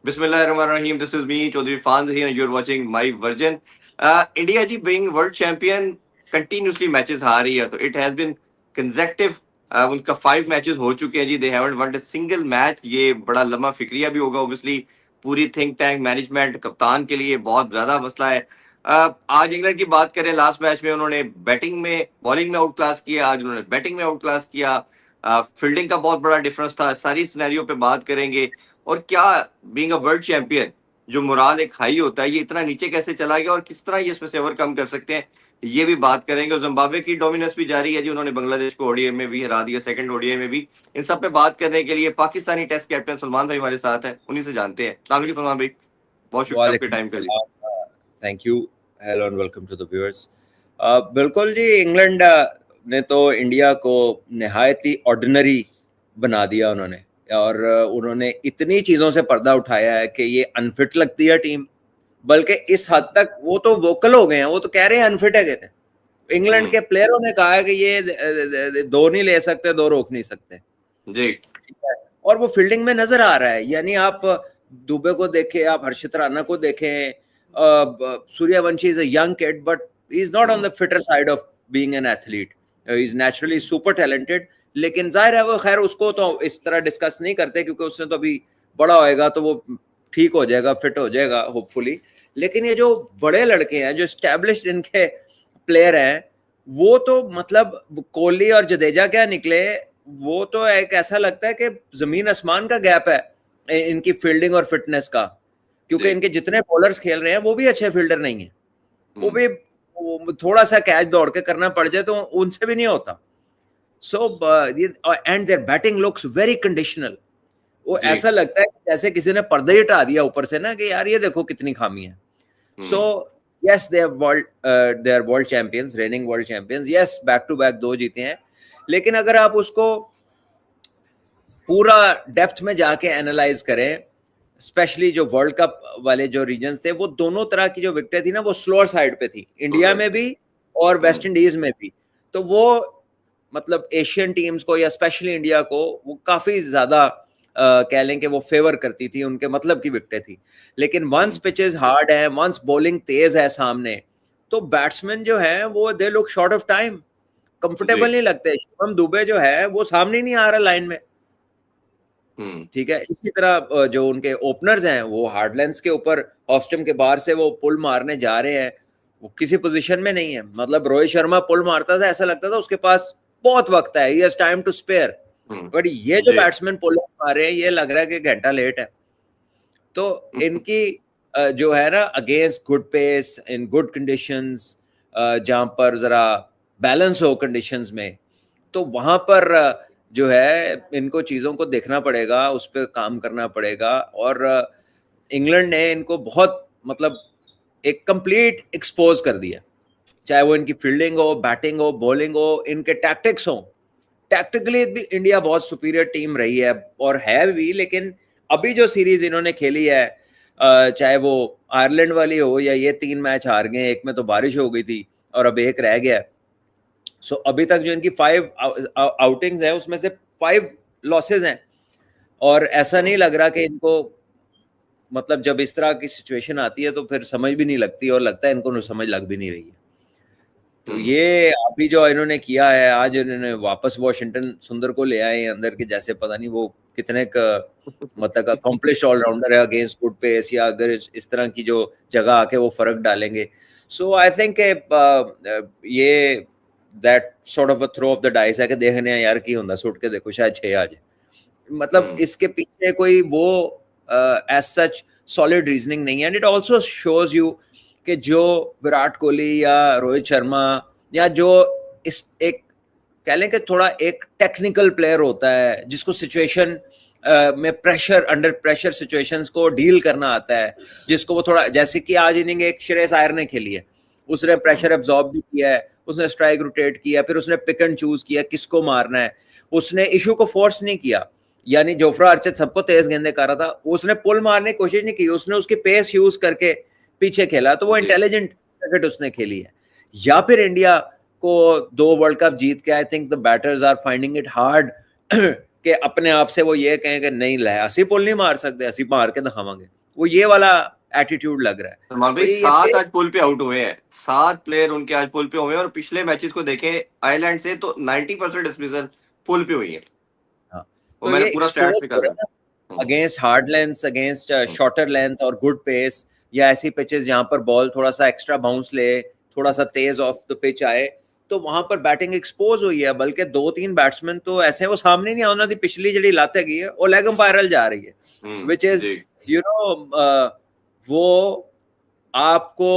Bismillahirrahmanirrahim. This is me, Chaudhry Fanz here, and you're watching My Virgin. India ji being world champion continuously matches हार रही है, तो it has been consecutive. उनका 5 matches हो चुके हैं जी. They haven't won a single match. ये बड़ा लम्हा फिक्रिया भी होगा obviously. पूरी थिंक टैंक मैनेजमेंट कप्तान के लिए बहुत ज्यादा मसला है. आज इंग्लैंड की बात करें, लास्ट मैच में उन्होंने बैटिंग में बॉलिंग में आउट क्लास किया, आज उन्होंने बैटिंग में आउट क्लास किया. फील्डिंग का बहुत बड़ा डिफरेंस था. सारी सिनेरियो पे बात करेंगे. और क्या बीइंग अ वर्ल्ड चैंपियन जो मोराल एक हाई होता है, ये इतना नीचे कैसे चला गया और किस तरह ये इसमें से ओवरकम कर सकते हैं, ये भी बात करेंगे. और जिम्बाब्वे की डोमिनेंस भी जारी है जी. उन्होंने बांग्लादेश को ओडीआई में भी हरा दिया, सेकंड ओडीआई में भी. इन सब पे बात करने के लिए पाकिस्तानी टेस्ट कैप्टन सलमान भाई हमारे साथ है, उन्हीं से जानते हैं. अस्सलाम वालेकुम सलमान भाई, बहुत शुक्रिया आपके वालेकुम टाइम के लिए. Thank you. Hello and welcome to the viewers. बिल्कुल जी, इंग्लैंड ने तो इंडिया को निहायत ही ऑर्डिनरी बना दिया उन्होंने, और उन्होंने इतनी चीज़ों से पर्दा उठाया है कि ये अनफिट लगती है टीम. बल्कि इस हद तक वो तो वोकल हो गए हैं, वो तो कह रहे हैं अनफिट है. कहते हैं इंग्लैंड के प्लेयरों ने कहा है कि ये 2 नहीं ले सकते, 2 रोक नहीं सकते जी. ठीक है. और वो फील्डिंग में नजर आ रहा है. यानी आप दुबे को देखें, आप हर्षित राणा को देखें, Suryavanshi is a young kid but he is not on the fitter side of being an athlete. He is naturally super talented. लेकिन जाहिर है वो, खैर उसको तो इस तरह डिस्कस नहीं करते क्योंकि उसने तो अभी बड़ा होएगा तो वो ठीक हो जाएगा, फिट हो जाएगा होपफुली. लेकिन ये जो बड़े लड़के हैं, जो एस्टेब्लिश्ड इनके प्लेयर हैं, वो तो मतलब कोहली और जडेजा क्या निकले. वो तो एक ऐसा लगता है कि जमीन आसमान का गैप है इनकी फील्डिंग और फिटनेस का. क्योंकि इनके जितने बॉलर्स खेल रहे हैं वो भी अच्छे फील्डर नहीं है. वो भी थोड़ा सा कैच दौड़ के करना पड़ जाए तो उनसे भी नहीं होता. So and there batting looks very conditional. वो ऐसा लगता है जैसे किसी ने पर्दा ही हटा दिया ऊपर से ना, कि यार ये देखो कितनी खामी है. So yes, they are world champions, reigning world champions. Yes, back to back 2 जीते हैं. लेकिन अगर आप उसको पूरा डेप्थ में जाके एनालाइज करें, स्पेशली जो वर्ल्ड कप वाले जो रीजन्स थे, वो दोनों तरह की जो विकेटें थी ना, वो स्लोअर साइड पे थी, इंडिया में भी और वेस्ट इंडीज में भी. तो वो मतलब एशियन टीम्स को या स्पेशली इंडिया को वो काफी ज्यादा कह लें कि वो फेवर करती थी, उनके मतलब की विकेटें थी. लेकिन वंस पिचेस हार्ड है, वंस बॉलिंग तेज है सामने, तो बैट्समैन जो है वो they look short of time, comfortable नहीं लगते. शिवम दुबे जो है वो सामने नहीं आ रहा लाइन में. ठीक है. इसी तरह जो उनके ओपनर्स हैं वो हार्ड लेंथ्स के ऊपर ऑफ स्टंप के बाहर से वो पुल मारने जा रहे हैं, वो किसी पोजीशन में नहीं है. मतलब रोहित शर्मा पुल मारता था, ऐसा लगता था उसके पास बहुत वक्त है, he has time to spare. But ये जो बैट्समैन पुल मार रहे हैं, ये लग रहा है कि घंटा लेट है. तो इनकी जो है ना, against good pace in good conditions, जहां पर जरा बैलेंस हो कंडीशंस में, तो वहां पर जो है इनको चीज़ों को देखना पड़ेगा, उस पर काम करना पड़ेगा. और इंग्लैंड ने इनको बहुत मतलब एक कंप्लीट एक्सपोज कर दिया, चाहे वो इनकी फील्डिंग हो, बैटिंग हो, बॉलिंग हो, इनके टैक्टिक्स हो. टैक्टिकली भी इंडिया बहुत सुपीरियर टीम रही है और है भी. लेकिन अभी जो सीरीज इन्होंने खेली है, चाहे वो आयरलैंड वाली हो या ये 3 मैच हार गए, एक में तो बारिश हो गई थी और अब एक रह गया. सो अभी तक जो इनकी 5 आउटिंग्स हैं उसमें से 5 लॉसेज हैं. और ऐसा नहीं लग रहा कि इनको, मतलब जब इस तरह की सिचुएशन आती है तो फिर समझ भी नहीं लगती, और लगता है इनको समझ लग भी नहीं रही है. तो ये अभी जो इन्होंने किया है, आज इन्होंने वापस वॉशिंगटन सुंदर को ले आए अंदर के, जैसे पता नहीं वो कितने का मतलब अकम्प्लिश्ड ऑलराउंडर है अगेंस्ट गुड पेस, या अगर इस तरह की जो जगह आके वो फर्क डालेंगे. सो आई थिंक ये that sort of a throw of the dice है कि देखने यार की होंदा, सुट के देखो शायद 6 आ जाए. मतलब इसके पीछे कोई वो एज सच सॉलिड रीजनिंग नहीं है. And it also shows you कि जो विराट कोहली या रोहित शर्मा या जो इस एक कह लें कि थोड़ा एक टेक्निकल प्लेयर होता है, जिसको सिचुएशन में प्रेशर, अंडर प्रेशर सिचुएशंस को डील करना आता है, जिसको वो थोड़ा, जैसे कि आज इनिंग एक श्रेयस अय्यर ने खेली है, उसने प्रेशर एब्जॉर्ब भी किया है, उसने स्ट्राइक रोटेट किया, फिर उसने पिक एंड चूज किया किसको मारना है. उसने इशू को फोर्स नहीं किया, यानी जोफ्रा आर्चर सबको तेज गेंदे कर रहा था, उसने पुल मारने की कोशिश नहीं की, उसने उसकी पेस यूज करके पीछे खेला. तो वो इंटेलिजेंट क्रिकेट उसने खेली है. या फिर इंडिया को 2 वर्ल्ड कप जीत के I think the batters are finding it hard कि अपने आप से वो ये कहें कि नहीं ले असी पुल नहीं मार सकते, असी मार के दिखावांगे, वो ये वाला एटीट्यूड लग रहा है। सलमान तो भाई ये 7 आज पुल पे आउट हुए हैं, 7 प्लेयर उनके आज पुल पे हुए हैं, और पिछले मैचेस को देखें आयरलैंड से तो 90% डिस्मिसल पुल पे हुई है। हाँ, वो तो मैंने ये पूरा स्टैट्स एक्सपोज हो निकाला रहा है। है against hard length, against shorter length और गुड पेस, या ऐसी पिचेस जहां पर बॉल थोड़ा सा एक्स्ट्रा बाउंस ले, थोड़ा सा तेज ऑफ द पिच आए, तो वहां पर बैटिंग एक्सपोज हुई है। बल्कि 2-3 बैट्समैन तो ऐसे वो सामने नहीं आना थी, पिछली जड़ी लात हैगी है वो लेग अंपायर जा रही है, विच इज जी यू नो वो आपको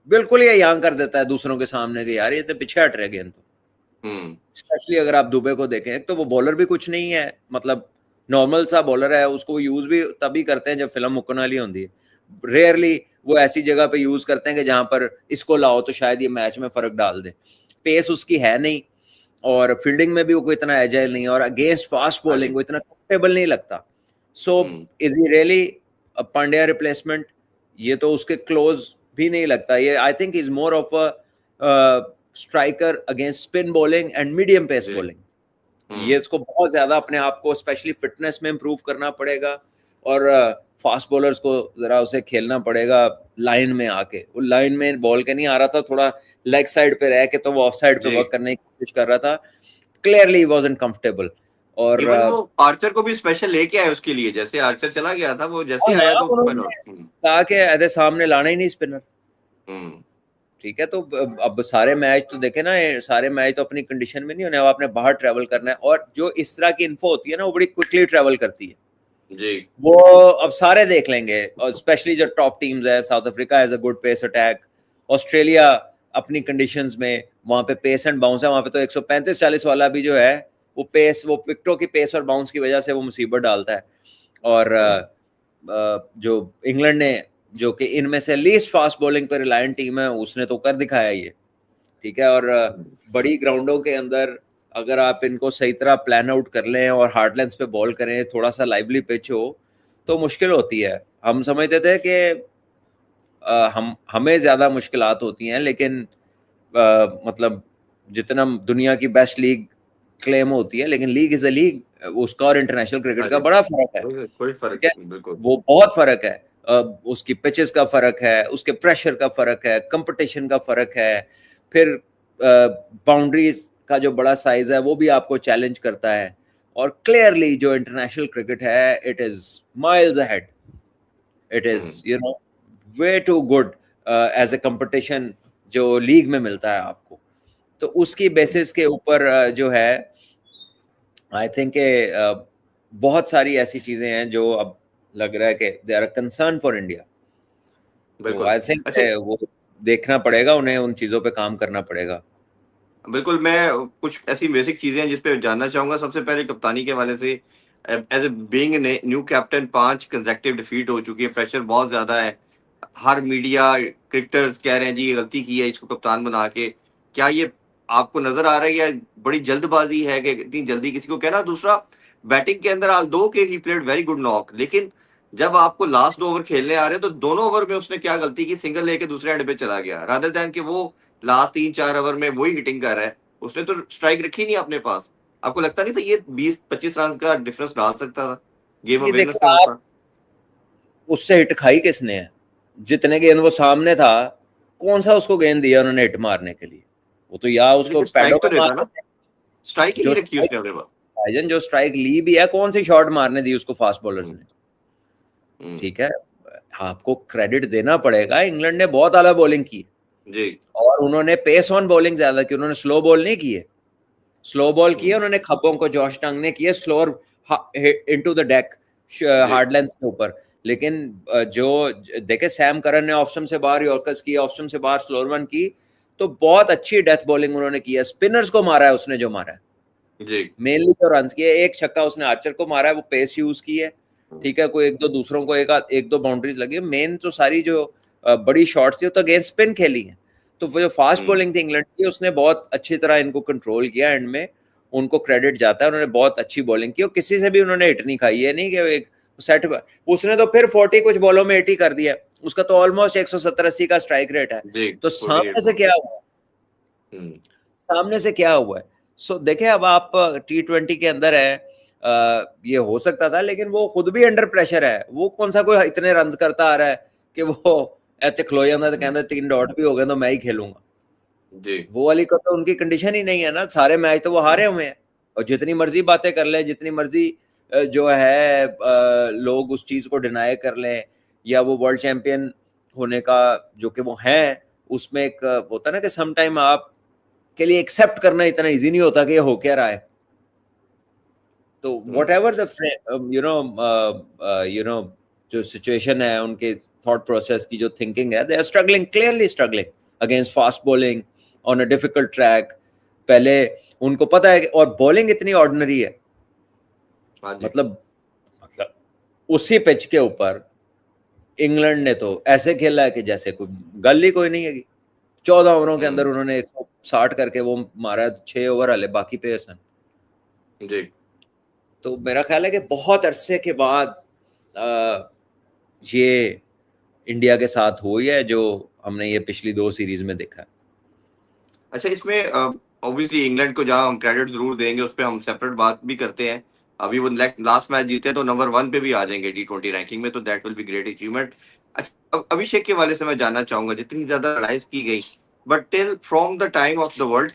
बिल्कुल ये यांग कर देता है दूसरों के सामने कि यार ये तो पीछे हट रहे गेंद। तो स्पेशली अगर आप दुबे को देखें तो वो बॉलर भी कुछ नहीं है, मतलब नॉर्मल सा बॉलर है, उसको यूज भी तभी करते हैं जब फिल्म मुक्कन वाली होती है। रेयरली वो ऐसी जगह पे यूज करते हैं कि जहां पर इसको लाओ तो शायद ये मैच में फर्क डाल दे। पेस उसकी है नहीं, और फील्डिंग में भी वो कोई इतना एजाइल नहीं है, और अगेंस्ट फास्ट हाँ जी। बॉलिंग वो इतना कंफर्टेबल नहीं लगता। So is he really a Pandya replacement? ये तो उसके क्लोज भी नहीं लगता। ये I think is more of a striker against spin bowling and medium pace जी बॉलिंग। ये इसको बहुत ज्यादा अपने आप को स्पेशली फिटनेस में इंप्रूव करना पड़ेगा, और फास्ट बॉलर्स को जरा उसे खेलना पड़ेगा लाइन में आके। वो लाइन में बॉल के नहीं आ रहा था, थोड़ा लेग साइड पे रह के तो वो ऑफ साइड पे जी। वर्क करने की कोशिश कर रहा था। Clearly wasn't comfortable. और इवन वो आर्चर को भी स्पेशल लेके आए उसके लिए, जैसे आर्चर चला गया था वो जैसे हाँ, आया तो उन्होंने कहा कि ऐसे सामने लाना ही नहीं स्पिनर। हम्म ठीक है, तो अब सारे मैच तो देखे ना, सारे मैच तो अपनी कंडीशन में नहीं होने, अब आपने बाहर ट्रेवल करना है, और जो इस तरह की इन्फो होती है ना वो बड़ी क्विकली ट्रेवल करती है। जी वो अब सारे देख लेंगे, और स्पेशली जो टॉप टीम्स है, South Africa has a good pace attack, Australia अपनी कंडीशंस में वहां पे पेस एंड बाउंस है, वहां पे तो 135-40 वाला भी जो है वो पेस, वो विकेटों की पेस और बाउंस की वजह से वो मुसीबत डालता है। और जो इंग्लैंड ने, जो कि इनमें से लीस्ट फास्ट बॉलिंग पर रिलायंट टीम है, उसने तो कर दिखाया ये। ठीक है, और बड़ी ग्राउंडों के अंदर अगर आप इनको सही तरह प्लान आउट कर लें और हार्ड लेंथ पे बॉल करें, थोड़ा सा लाइवली पिच हो, तो मुश्किल होती है। हम समझते थे कि हमें ज्यादा मुश्किलात होती हैं, लेकिन मतलब जितना दुनिया की बेस्ट लीग क्लेम होती है, लेकिन लीग इज अ लीग, उसका और इंटरनेशनल क्रिकेट हाँ का जी। बड़ा फर्क है। कोई ठीक फर्क है, नहीं, बिल्कुल। वो बहुत फर्क है। उसकी पिचेस का फर्क है, उसके प्रेशर का फर्क है, कंपटीशन का फर्क है, फिर बाउंड्रीज का जो बड़ा साइज है वो भी आपको चैलेंज करता है। और क्लियरली जो इंटरनेशनल क्रिकेट है, it is miles ahead, it is you know way too good as a competition जो लीग में मिलता है आपको। तो उसकी बेसिस के ऊपर जो है, आई थिंक बहुत सारी ऐसी चीजें हैं जो अब लग रहा है कि they are concern for India. तो बिल्कुल। आई थिंक अच्छा, वो देखना पड़ेगा, उन्हें उन चीजों पे काम करना पड़ेगा। बिल्कुल मैं कुछ ऐसी बेसिक चीजें हैं जिस पे जानना चाहूंगा। सबसे पहले कप्तानी के हवाले से, as a being new captain 5 consecutive defeat हो चुकी है, प्रेशर बहुत ज्यादा है, हर मीडिया क्रिकेटर्स कह रहे हैं जी ये गलती की है इसको कप्तान बना के। क्या ये आपको नजर आ रहा है या बड़ी जल्दबाजी है कि इतनी जल्दी किसी को कहना? दूसरा, बैटिंग के अंदर आल दो के he played very good knock, लेकिन जब आपको लास्ट 2 ओवर खेलने आ रहे हैं तो दोनों ओवर में उसने क्या गलती की, सिंगल लेके दूसरे एंड पे चला गया, रादर देन कि वो लास्ट 3-4 ओवर में वही हिटिंग कर रहा है। उसने तो स्ट्राइक रखी नहीं अपने पास। आपको लगता नहीं था ये 20-25 रन का डिफरेंस डाल सकता था गेम ये अवेयरनेस देखो का आप, मसला? उससे हिट खाई किसने है? जितने गेंद वो सामने था, कौन सा उसको गेंद दिया उन्होंने हिट मारने के लिए? वो तो या उसको लेकिन पैडों स्ट्राइक तो पे देता मार, ना, स्ट्राइक ही जो नहीं रखी स्ट्राइक, उसने अपने पास। भाईजान जो स्ट्राइक ली भी है, कौन सी शॉट मारने दी उसको फास्ट बॉलर्स हम्म, ने? हम्म, ठीक है, आपको क्रेडिट देना पड़ेगा, इंग्लैंड ने बहुत आला बॉलिंग की, जी और उन्होंने पेस ऑन बॉलिंग ज्यादा की, उन्होंने स्लो बॉल नहीं की है। स्लो बॉल किए हम्म, उन्होंने, खब्बों को जॉश टंग ने किए स्लोअर इनटू द डेक जी हार्ड लेंथ के ऊपर। लेकिन जो देखे सैम करन ने ऑफ स्टंप से बाहर यॉर्कर्स की, ऑफ स्टंप से बाहर स्लोअर वन की, तो बहुत अच्छी डेथ बॉलिंग उन्होंने की है। स्पिनर्स को मारा है उसने, जो मारा है जी मेनली तो रन किए। एक छक्का उसने आर्चर को मारा है, वो पेस यूज की है। ठीक है, कोई एक दो दूसरों को एक दो बाउंड्रीज लगी, मेन तो सारी जो बड़ी शॉट्स थी तो अगेंस्ट स्पिन खेली है। तो वो जो फास्ट हम्म, बॉलिंग थी इंग्लैंड की, उसने बहुत अच्छी तरह इनको कंट्रोल किया एंड में, उनको क्रेडिट जाता है, उन्होंने बहुत अच्छी बॉलिंग की और किसी से भी उन्होंने हिट नहीं खाई है। नहीं कि एक सेट, उसने तो फिर 40 कुछ बॉलों में 80 कर दिया, उसका तो ऑलमोस्ट 170-80 का स्ट्राइक रेट है। जी तो 48 सामने से बॉल। क्या हुआ, हम्म, सामने से क्या हुआ है? सो देखें, अब आप T20 के अंदर है, ये हो सकता था, लेकिन वो खुद भी अंडर प्रेशर है। वो कौन सा कोई इतने रन करता आ रहा है कि वो ऐसे खलो जाता तो कहता 3 डॉट भी हो गए तो मैं ही खेलूंगा। जी वो वाली को तो उनकी कंडीशन ही नहीं है ना, सारे मैच तो वो हारे हुए हैं। और जितनी मर्जी बातें कर ले, जितनी मर्जी जो है लोग उस चीज को डिनाई कर लें, या वो वर्ल्ड चैंपियन होने का जो कि वो हैं, उसमें एक होता है ना कि सम टाइम आप के लिए एक्सेप्ट करना इतना इजी नहीं होता कि ये हो क्या रहा है। तो whatever the you know जो सिचुएशन है, उनके थॉट प्रोसेस की जो थिंकिंग है, they are struggling, clearly struggling against fast bowling on a difficult track. पहले उनको पता है और बॉलिंग इतनी ऑर्डिनरी है, हाँ जी मतलब उसी पिच के ऊपर इंग्लैंड ने तो ऐसे खेला है कि जैसे कोई गल ही कोई नहीं है। 14 ओवरों के अंदर उन्होंने 160 करके वो मारा, 6 ओवर हले बाकी पे सन। जी। तो मेरा ख्याल है कि बहुत अरसे के बाद ये इंडिया के साथ हुई है जो हमने ये पिछली 2 सीरीज में देखा है। अच्छा, इसमें ऑब्वियसली इंग्लैंड को जहां हम क्रेडिट जरूर देंगे, उस पर हम सेपरेट बात भी करते हैं। अभी वो लास्ट मैच जीते तो नंबर 1 पे भी आ जाएंगे T20 रैंकिंग में, तो that will be great achievement. अच्छा, अभिषेक के वाले से मैं जानना चाहूंगा, जितनी ज्यादा एनालाइज की गई, but till from the time of the world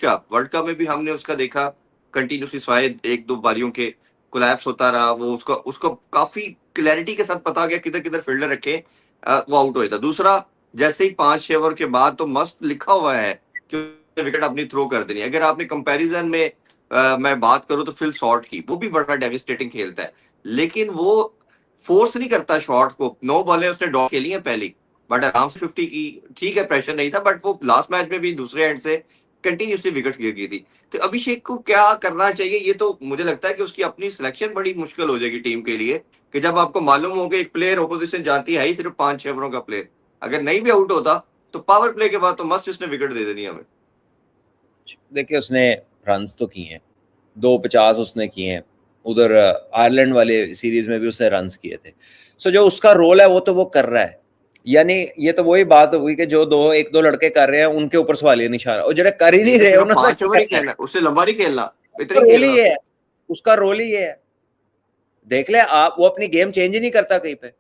cup में भी हमने उसका देखा कंटिन्यूसली, स्वाय एक दो बारियों के कोलैप्स होता रहा, वो उसको उसको काफी क्लैरिटी के साथ पता गया किधर किधर फील्डर रखे, वो आउट हो जाता। दूसरा, जैसे ही 5-6 ओवर के बाद तो मस्त लिखा हुआ है कि विकेट अपनी थ्रो कर देनी। अगर आपने कंपैरिजन में मैं बात करूं तो फिल शॉर्ट की, वो भी बड़ा डेविस्टेटिंग खेलता है, लेकिन वो फोर्स नहीं करता शॉट को। 9 बॉलें उसने डॉट खेली हैं पहली, बट आराम से 50 की, ठीक है प्रेशर नहीं था, बट वो लास्ट मैच में भी दूसरे एंड से कंटिन्यूसली विकेट गिर गई थी। तो अभिषेक को क्या करना चाहिए? ये तो मुझे लगता है कि उसकी अपनी सिलेक्शन बड़ी मुश्किल हो जाएगी टीम के लिए, कि जब आपको मालूम हो कि एक प्लेयर ओपोजिशन जाती है ही सिर्फ 5-6 ओवरों का प्लेयर, अगर नहीं भी आउट होता तो पावर प्ले के बाद तो मस्त उसने विकेट दे देनी हमें। देखिए उसने रन्स तो किए हैं, 250 उसने किए हैं, उधर आयरलैंड वाले सीरीज में भी उसने रन्स किए थे। सो जो उसका रोल है वो तो वो कर रहा है। यानी ये तो वही बात हुई कि जो 1-2 लड़के कर रहे हैं उनके ऊपर सवालिया निशान, और जो कर ही नहीं रहे उन्होंने 5 ओवर ही खेलना, उससे लंबा नहीं खेलना, इतना ही रोल ही खेलना। ये है, उसका रोल ही ये है। देख ले आप, वो अपनी गेम चेंज ही नहीं करता कहीं पे,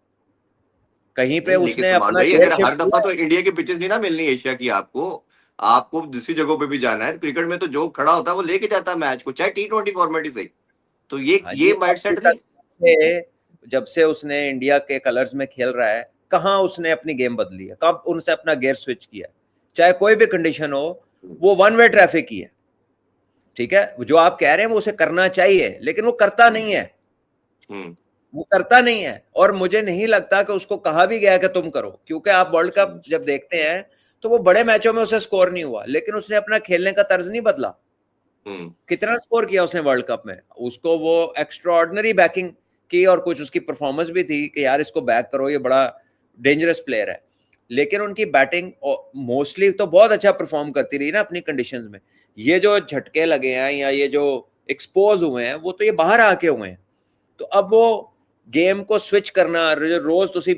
कहीं पे नहीं, लेकिन उसने सलमान अपना भाई, गेयर अगर हर शिफ्ट दफा किया। तो इंडिया की पिचेस नहीं ना मिलनी एशिया की, आपको आपको दूसरी जगहों पे भी जाना है। क्रिकेट में तो जो खड़ा होता है वो लेके जाता है मैच को, चाहे T20 फॉर्मेट ही सही। तो हाँ जी, ये अब माइंडसेट नहीं। जब से उसने इंडिया के कलर्स में खेल रहा है, कहाँ उसने अपनी गेम बदली है, कब उनसे अपना गेयर स्विच किया है? चाहे कोई भी कंडीशन हो, वो वन वे ट्रैफिक ही है। ठीक है, जो आप कह रहे हैं वो उसे करना चाहिए, लेकिन वो करता नहीं है, हम्म वो करता नहीं है। और मुझे नहीं लगता कि उसको कहा भी गया कि तुम करो, क्योंकि आप वर्ल्ड कप जब देखते हैं तो वो बड़े मैचों में उसे स्कोर नहीं हुआ, लेकिन उसने अपना खेलने का तर्ज नहीं बदला। कितना स्कोर किया उसने वर्ल्ड कप में, उसको वो एक्स्ट्रा ऑर्डिनरी बैकिंग की, और कुछ उसकी परफॉर्मेंस भी थी कि यार इसको बैक करो, ये बड़ा डेंजरस प्लेयर है। लेकिन उनकी बैटिंग मोस्टली तो बहुत अच्छा परफॉर्म करती रही ना अपनी कंडीशंस में। ये जो झटके लगे हैं या ये जो एक्सपोज हुए हैं, वो तो ये बाहर आके हुए हैं। तो अब वो गेम को स्विच करना, रोज ਤੁਸੀਂ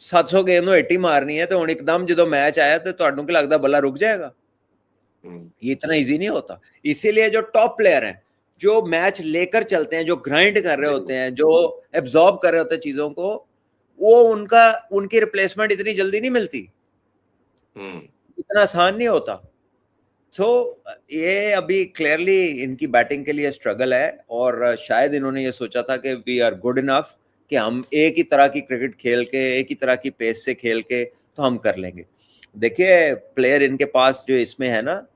700 गेंद ਨੂੰ 80 मारनी है, तो ਹੁਣ एकदम जो मैच आया तो ਤੁਹਾਨੂੰ ਕੀ लगता बल्ला रुक जाएगा? ये इतना इजी नहीं होता। इसीलिए जो टॉप प्लेयर हैं, जो मैच लेकर चलते हैं, जो ग्राइंड कर रहे होते हैं, जो एब्जॉर्ब कर रहे होते हैं चीजों को, वो उनकी रिप्लेसमेंट इतनी जल्दी नहीं मिलती, इतना आसान नहीं होता। तो ये अभी क्लियरली इनकी बैटिंग के लिए स्ट्रगल है, और शायद इन्होंने ये सोचा था कि वी आर गुड इनफ, कि हम एक ही तरह की क्रिकेट खेल के, एक ही तरह की पेस से खेल के तो हम कर लेंगे। देखिए प्लेयर इनके पास जो इसमें है ना,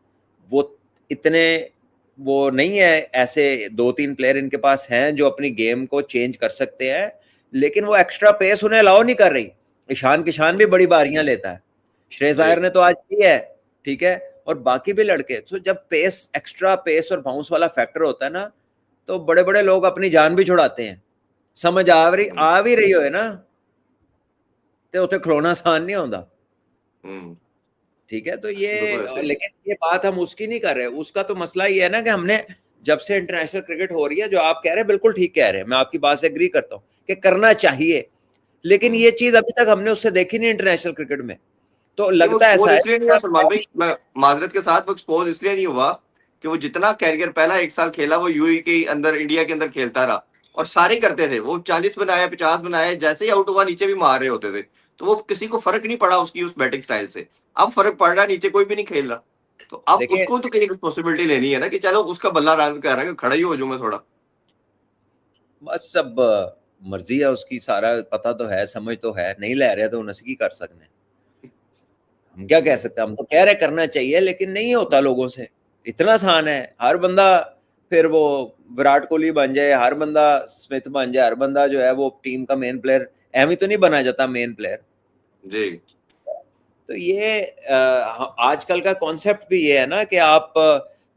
वो इतने वो नहीं है। ऐसे 2-3 प्लेयर इनके पास हैं जो अपनी गेम को चेंज कर सकते हैं, लेकिन वो एक्स्ट्रा पेस उन्हें अलाउ नहीं कर रही। ईशान किशान भी बड़ी बारियां लेता है, श्रेयस अय्यर ने तो आज की है, ठीक है, और बाकी भी लड़के। तो जब पेस, एक्स्ट्रा पेस और बाउंस वाला फैक्टर होता है ना, तो बड़े बड़े लोग अपनी जान भी छुड़ाते हैं। समझ आ भी रही हो ना, तो उसे खिलौना आसान नहीं होता। ठीक है, तो ये, लेकिन ये बात हम उसकी नहीं कर रहे। उसका तो मसला ये है ना कि हमने जब से इंटरनेशनल क्रिकेट हो रही है, जो आप कह रहे हैं बिल्कुल ठीक कह रहे हैं, मैं आपकी बात से एग्री करता हूँ कि करना चाहिए, लेकिन ये चीज अभी तक हमने उससे देखी नहीं इंटरनेशनल क्रिकेट में। तो लगता है ऐसा इसलिए नहीं हुआ सलमान भाई, मैं माजरत के साथ, वो एक्सपोज इसलिए नहीं हुआ कि वो जितना कैरियर पहला 1 साल खेला वो यूएई के अंदर, इंडिया के अंदर खेलता रहा, और सारे करते थे, वो 40 बनाए 50 बनाए, जैसे ही आउट हुआ नीचे भी मार रहे होते थे, तो वो किसी को फर्क नहीं पड़ा उसकी उस बैटिंग स्टाइल से। अब फर्क पड़ रहा है, नीचे कोई भी नहीं खेल रहा, तो अब देखिए उसको तो कहीं रिस्पॉन्सिबिलिटी लेनी है ना कि चलो उसका बल्ला रन कर रहा है, खड़ा ही हो जाऊं मैं थोड़ा। बस सब मर्जी है उसकी, सारा पता तो है, समझ तो है, नहीं ले रहे तो उनसे की कर सकते हैं, हम क्या कह सकते हैं, हम तो कह रहे करना चाहिए लेकिन नहीं होता लोगों से। इतना आसान है, हर बंदा फिर वो विराट कोहली बन जाए, हर बंदा स्मिथ बन जाए, हर बंदा जो है वो टीम का मेन प्लेयर, एम तो नहीं बना जाता मेन प्लेयर। जी तो ये आजकल का कॉन्सेप्ट भी ये है ना कि आप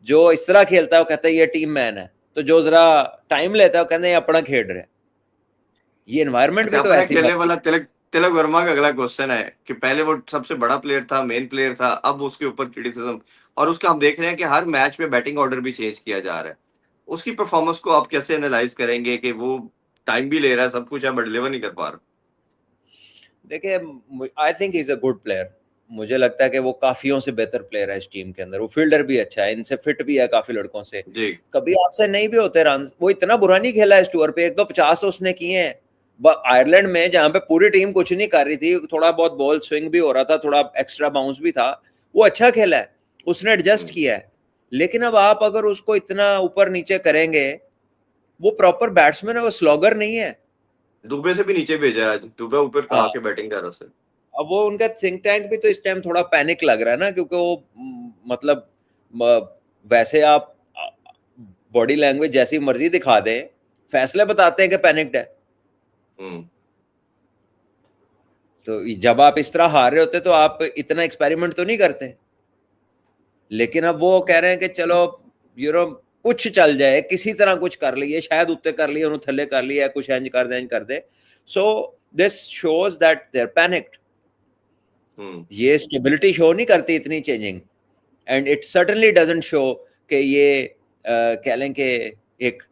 जो इस तरह खेलता है वो कहता है ये टीम मैन है, तो जो जरा टाइम लेता है वो कहते हैं ये अपना खेल रहे हैं। ये एनवायरनमेंट अच्छा, भी तो अपना ऐसी खेलने बन गई। वाला तिलक तिलक वर्मा का अगला क्वेश्चन है कि पहले वो सबसे बड़ा प्लेयर था, मेन प्लेयर था, अब उसके ऊपर क्रिटिसिज्म, और उसका हम देख रहे हैं कि हर मैच में बैटिंग ऑर्डर भी चेंज किया जा रहा है। उसकी परफॉर्मेंस को आप कैसे एनालाइज करेंगे कि वो टाइम भी ले रहा है, सब कुछ है, बट डिलीवर नहीं कर पा रहा? देखिए, आई think is a good player, मुझे लगता है कि वो काफियों से बेहतर प्लेयर है इस टीम के अंदर, वो फील्डर भी अच्छा है, इनसे फिट भी है काफी लड़कों से, जी कभी आपसे नहीं भी होते रन, वो इतना बुरा नहीं खेला इस टूर पे, 150 तो उसने किए हैं। आयरलैंड में जहां पे पूरी टीम कुछ नहीं कर रही थी, थोड़ा बहुत बॉल स्विंग भी हो रहा था, थोड़ा एक्स्ट्रा बाउंस भी था, वो अच्छा खेला है, उसने एडजस्ट किया है। लेकिन अब आप अगर उसको इतना ऊपर नीचे करेंगे, वो प्रॉपर बैट्समैन है, वो स्लॉगर नहीं है। दुबे से भी नीचे भेजा है आज, दुबे ऊपर कहा हाँ, के बैटिंग कर रहा है। अब वो उनका थिंक टैंक भी तो इस टाइम थोड़ा पैनिक लग रहा है ना, क्योंकि वो मतलब वैसे आप बॉडी लैंग्वेज जैसी मर्जी दिखा दें, फैसले बताते हैं कि पैनिक्ड है। हम्म तो जब आप इस तरह हार रहे होते तो आप इतना एक्सपेरिमेंट तो नहीं करते, लेकिन अब वो कह रहे हैं कि चलो कुछ चल जाए, किसी तरह कुछ कर लिए, शायद उत्ते कर लिए, उन्होंने थल्ले कर लिया, कुछ इंज कर दे, इंज कर दे। So this shows that they are panicked. ये स्टेबिलिटी शो नहीं करती इतनी changing, and it certainly doesn't show कि ये कह लें कि एक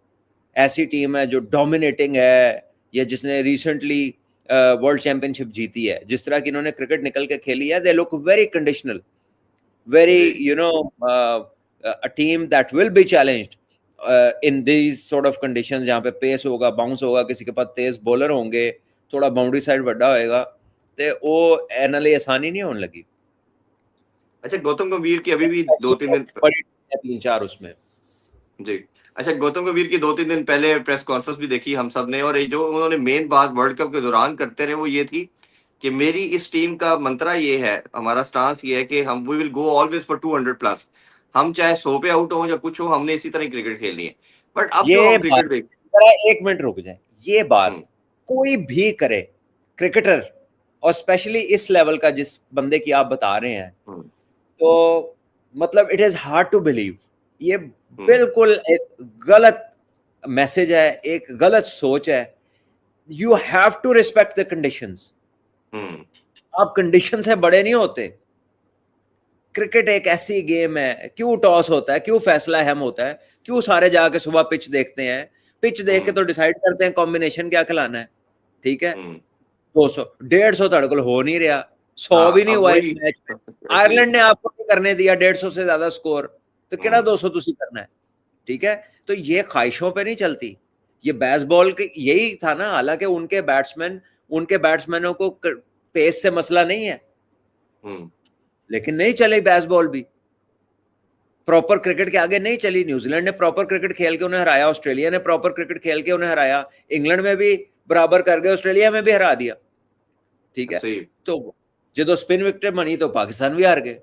ऐसी टीम है जो डोमिनेटिंग है, या जिसने रिसेंटली वर्ल्ड चैंपियनशिप जीती है, जिस तरह की इन्होंने क्रिकेट निकल के खेली है। They look very conditional, very जी a team that will be challenged in these sort of conditions, जहाँ पे पेस होगा, बाउंस होगा, किसी के पास तेज बॉलर होंगे, थोड़ा बाउंड्री साइड बड़ा होएगा, तो वो एना लिए आसानी नहीं होने लगी। अच्छा, गौतम गंभीर की अभी भी ऐसी 2-3 दिन बड़ी तीन चार उसमें। जी अच्छा, गौतम गंभीर की 2-3 दिन पहले प्रेस कॉन्फ्रेंस भी देखी हम सब ने, और ये जो उन्होंने मेन बात वर्ल्ड कप के दौरान करते रहे वो ये थी कि मेरी इस टीम का मंत्रा ये है, हमारा स्टांस ये है कि हम we will go always for 200 plus, हम चाहे 100 पे आउट हो या कुछ हो, हमने इसी तरह क्रिकेट खेलनी है। बट अब जो ये हम बात, क्रिकेट देख जरा एक मिनट रुक जाए, ये बात हम्म कोई भी करे, क्रिकेटर, और स्पेशली इस लेवल का जिस बंदे की आप बता रहे हैं, हम्म तो मतलब it is hard to believe. ये हम्म बिल्कुल एक गलत मैसेज है, एक गलत सोच है। You have to respect the conditions. Hmm आप कंडीशन से बड़े नहीं होते। क्रिकेट एक ऐसी गेम है, क्यों टॉस होता है, क्यों फैसला अहम होता है, क्यों सारे जाके सुबह पिच देखते हैं, पिच देख के हम्म तो डिसाइड करते हैं कॉम्बिनेशन क्या खिलाना है। ठीक है, हम्म 200 150 तड़कल हो नहीं रहा, 100 भी हाँ, नहीं अब हुआ इस वही मैच में, जी आयरलैंड ने आपको नहीं करने दिया 150 से ज्यादा स्कोर, तो केड़ा हम्म 200 तुसी करना है। ठीक है, तो ये ख्वाहिशों पे नहीं चलती। ये बेसबॉल के यही था ना, हालांकि उनके बैट्समैनों को पेस से मसला नहीं है, हम्म लेकिन नहीं चली बेसबॉल भी, प्रॉपर क्रिकेट के आगे नहीं चली। न्यूजीलैंड ने प्रॉपर क्रिकेट खेल के उन्हें हराया, ऑस्ट्रेलिया ने प्रॉपर क्रिकेट खेल के उन्हें हराया, इंग्लैंड में भी बराबर कर गए, ऑस्ट्रेलिया में भी हरा दिया। ठीक है, सही तो जो स्पिन विकेट बनी तो पाकिस्तान भी हार गए।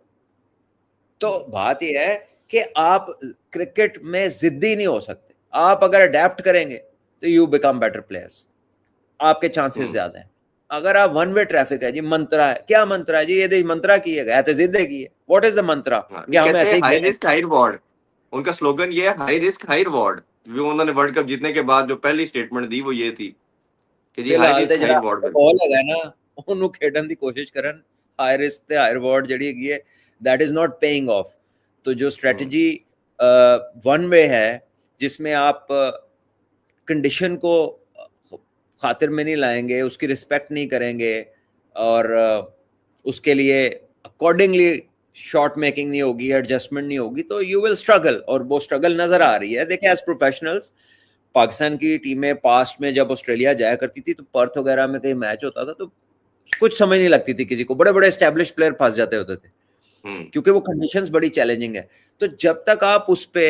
तो बात यह है कि आप क्रिकेट में जिद्दी नहीं हो सकते, आप अगर अडेप्ट करेंगे तो यू बिकम बेटर प्लेयर्स, आपके चांसेस हम्म ज्यादा हैं। अगर आप वन वे ट्रैफिक है जी, मंत्रा है, क्या मंत्रा है जी, ये मंत्रा की है तो जिद्दे की है, व्हाट इज द मंत्रा हाँ, कि हम कहते ऐसे हैं ही हाई खेलें। रिस्क हाई रिवॉर्ड, उनका स्लोगन ये है, हाई रिस्क हाई रिवॉर्ड। जो उन्होंने वर्ल्ड कप जीतने के बाद जो पहली स्टेटमेंट दी वो ये थी कि जी हाई फिलहाल तो रिस्क हाई जरा रिवॉर्ड में। बॉल है ना, ਉਹਨੂੰ खेडन की कोशिश करन, हाई रिस्क ते हाई रिवॉर्ड जड़ी है that is not paying off. तो जो हम्म स्ट्रेटजी वन वे है, जिसमें आप कंडीशन को खातिर में नहीं लाएंगे, उसकी रिस्पेक्ट नहीं करेंगे, और उसके लिए अकॉर्डिंगली शॉट मेकिंग नहीं होगी, एडजस्टमेंट नहीं होगी, तो यू विल स्ट्रगल, और वो स्ट्रगल नजर आ रही है। देखिए, एज प्रोफेशनल्स पाकिस्तान की टीमें पास्ट में जब ऑस्ट्रेलिया जाया करती थी तो पर्थ वगैरह में कहीं मैच होता था तो कुछ समझ नहीं लगती थी किसी को, बड़े बड़े एस्टेब्लिश प्लेयर फंस जाते होते थे क्योंकि वो कंडीशंस बड़ी चैलेंजिंग है। तो जब तक आप उस पे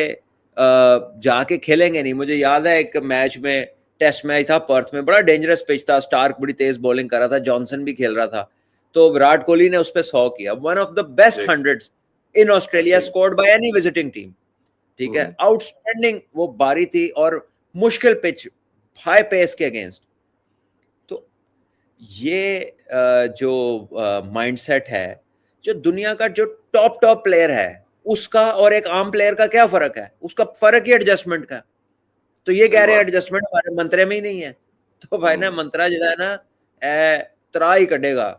जाके खेलेंगे नहीं, मुझे याद है एक मैच में, टेस्ट मैच था पर्थ में, बड़ा डेंजरस पिच था, स्टार्क बड़ी तेज बॉलिंग कर रहा था, जॉनसन भी खेल रहा था, तो विराट कोहली ने उस पे 100 किया, one of the best hundreds in Australia scored by any visiting team. ठीक है, आउटस्टैंडिंग वो बारी थी और मुश्किल पिच, हाई पेस के अगेंस्ट। तो ये जो माइंडसेट है, जो दुनिया का जो टॉप प्लेयर है उसका और एक आम प्लेयर का क्या फर्क है, उसका फर्क ही एडजस्टमेंट का। तो ये कह रहे हैं एडजस्टमेंट हमारे मंत्रे में ही नहीं है, तो भाई ना मंत्रा जो है ना तरा ही कटेगा,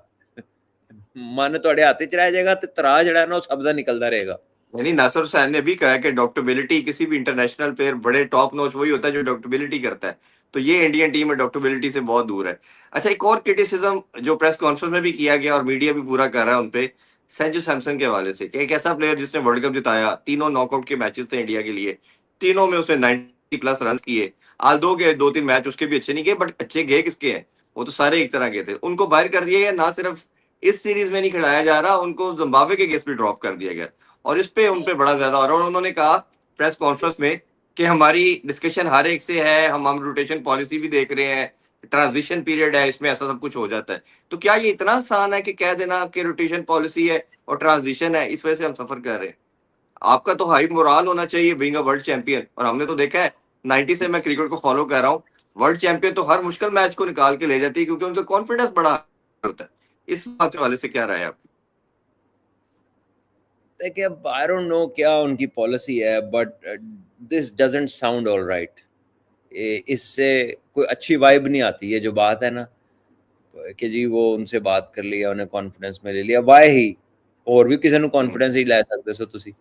मन थोड़े हाथ च रह जाएगा तो तरा जड़ा ना सब दा निकलता रहेगा। यानी नासिर हुसैन ने भी कहा कि डॉक्टरबिलिटी किसी भी इंटरनेशनल प्लेयर बड़े टॉप नॉच वही होता है जो डॉक्टरबिलिटी करता है, तो ये इंडियन टीम में डॉक्टरबिलिटी से बहुत दूर है। अच्छा, एक और क्रिटिसिज्म जो प्रेस कॉन्फ्रेंस में भी किया गया और मीडिया भी पूरा कर रहा है उनपे, संजू सैमसन के हवाले से, कि एक ऐसा प्लेयर जिसने वर्ल्ड कप जिताया, तीनों नॉकआउट के मैचेस थे इंडिया के लिए, तीनों में उसने 90+ रन किए, आल्दो के 2-3 मैच उसके भी अच्छे नहीं गए, बट अच्छे गए किसके हैं, वो तो सारे एक तरह के थे, उनको बाहर कर दिया गया, ना सिर्फ इस सीरीज में नहीं खिलाया जा रहा, उनको जिम्बाब्वे के केस भी ड्रॉप कर दिया गया, और इस पे उन पे बड़ा ज्यादा हो रहा है। और उन्होंने कहा प्रेस कॉन्फ्रेंस में कि हमारी डिस्कशन हर एक से है, हम रोटेशन पॉलिसी भी देख रहे हैं, ट्रांजिशन पीरियड है, इसमें ऐसा सब कुछ हो जाता है। तो क्या ये इतना आसान है कि कह देना कि रोटेशन पॉलिसी है और ट्रांजिशन है, इस वजह से हम सफर कर रहे हैं? आपका तो हाई मोराल होना चाहिए बीइंग अ वर्ल्ड चैंपियन, और हमने तो देखा है 90 से मैं क्रिकेट को फॉलो कर रहा हूँ, वर्ल्ड चैंपियन तो हर मुश्किल मैच को निकाल के ले जाती है क्योंकि उनका कॉन्फिडेंस बड़ा होता है। इस बात वाले से क्या राय है आपकी? देखिए, आई डोंट नो क्या उनकी पॉलिसी है, but this doesn't sound all right. इससे कोई अच्छी वाइब नहीं आती है जो बात है ना, कि जी वो उनसे बात कर लिया, उन्हें कॉन्फिडेंस में ले लिया, वाई ही और भी किसी कॉन्फिडेंस ही लै सकते सो तुसी,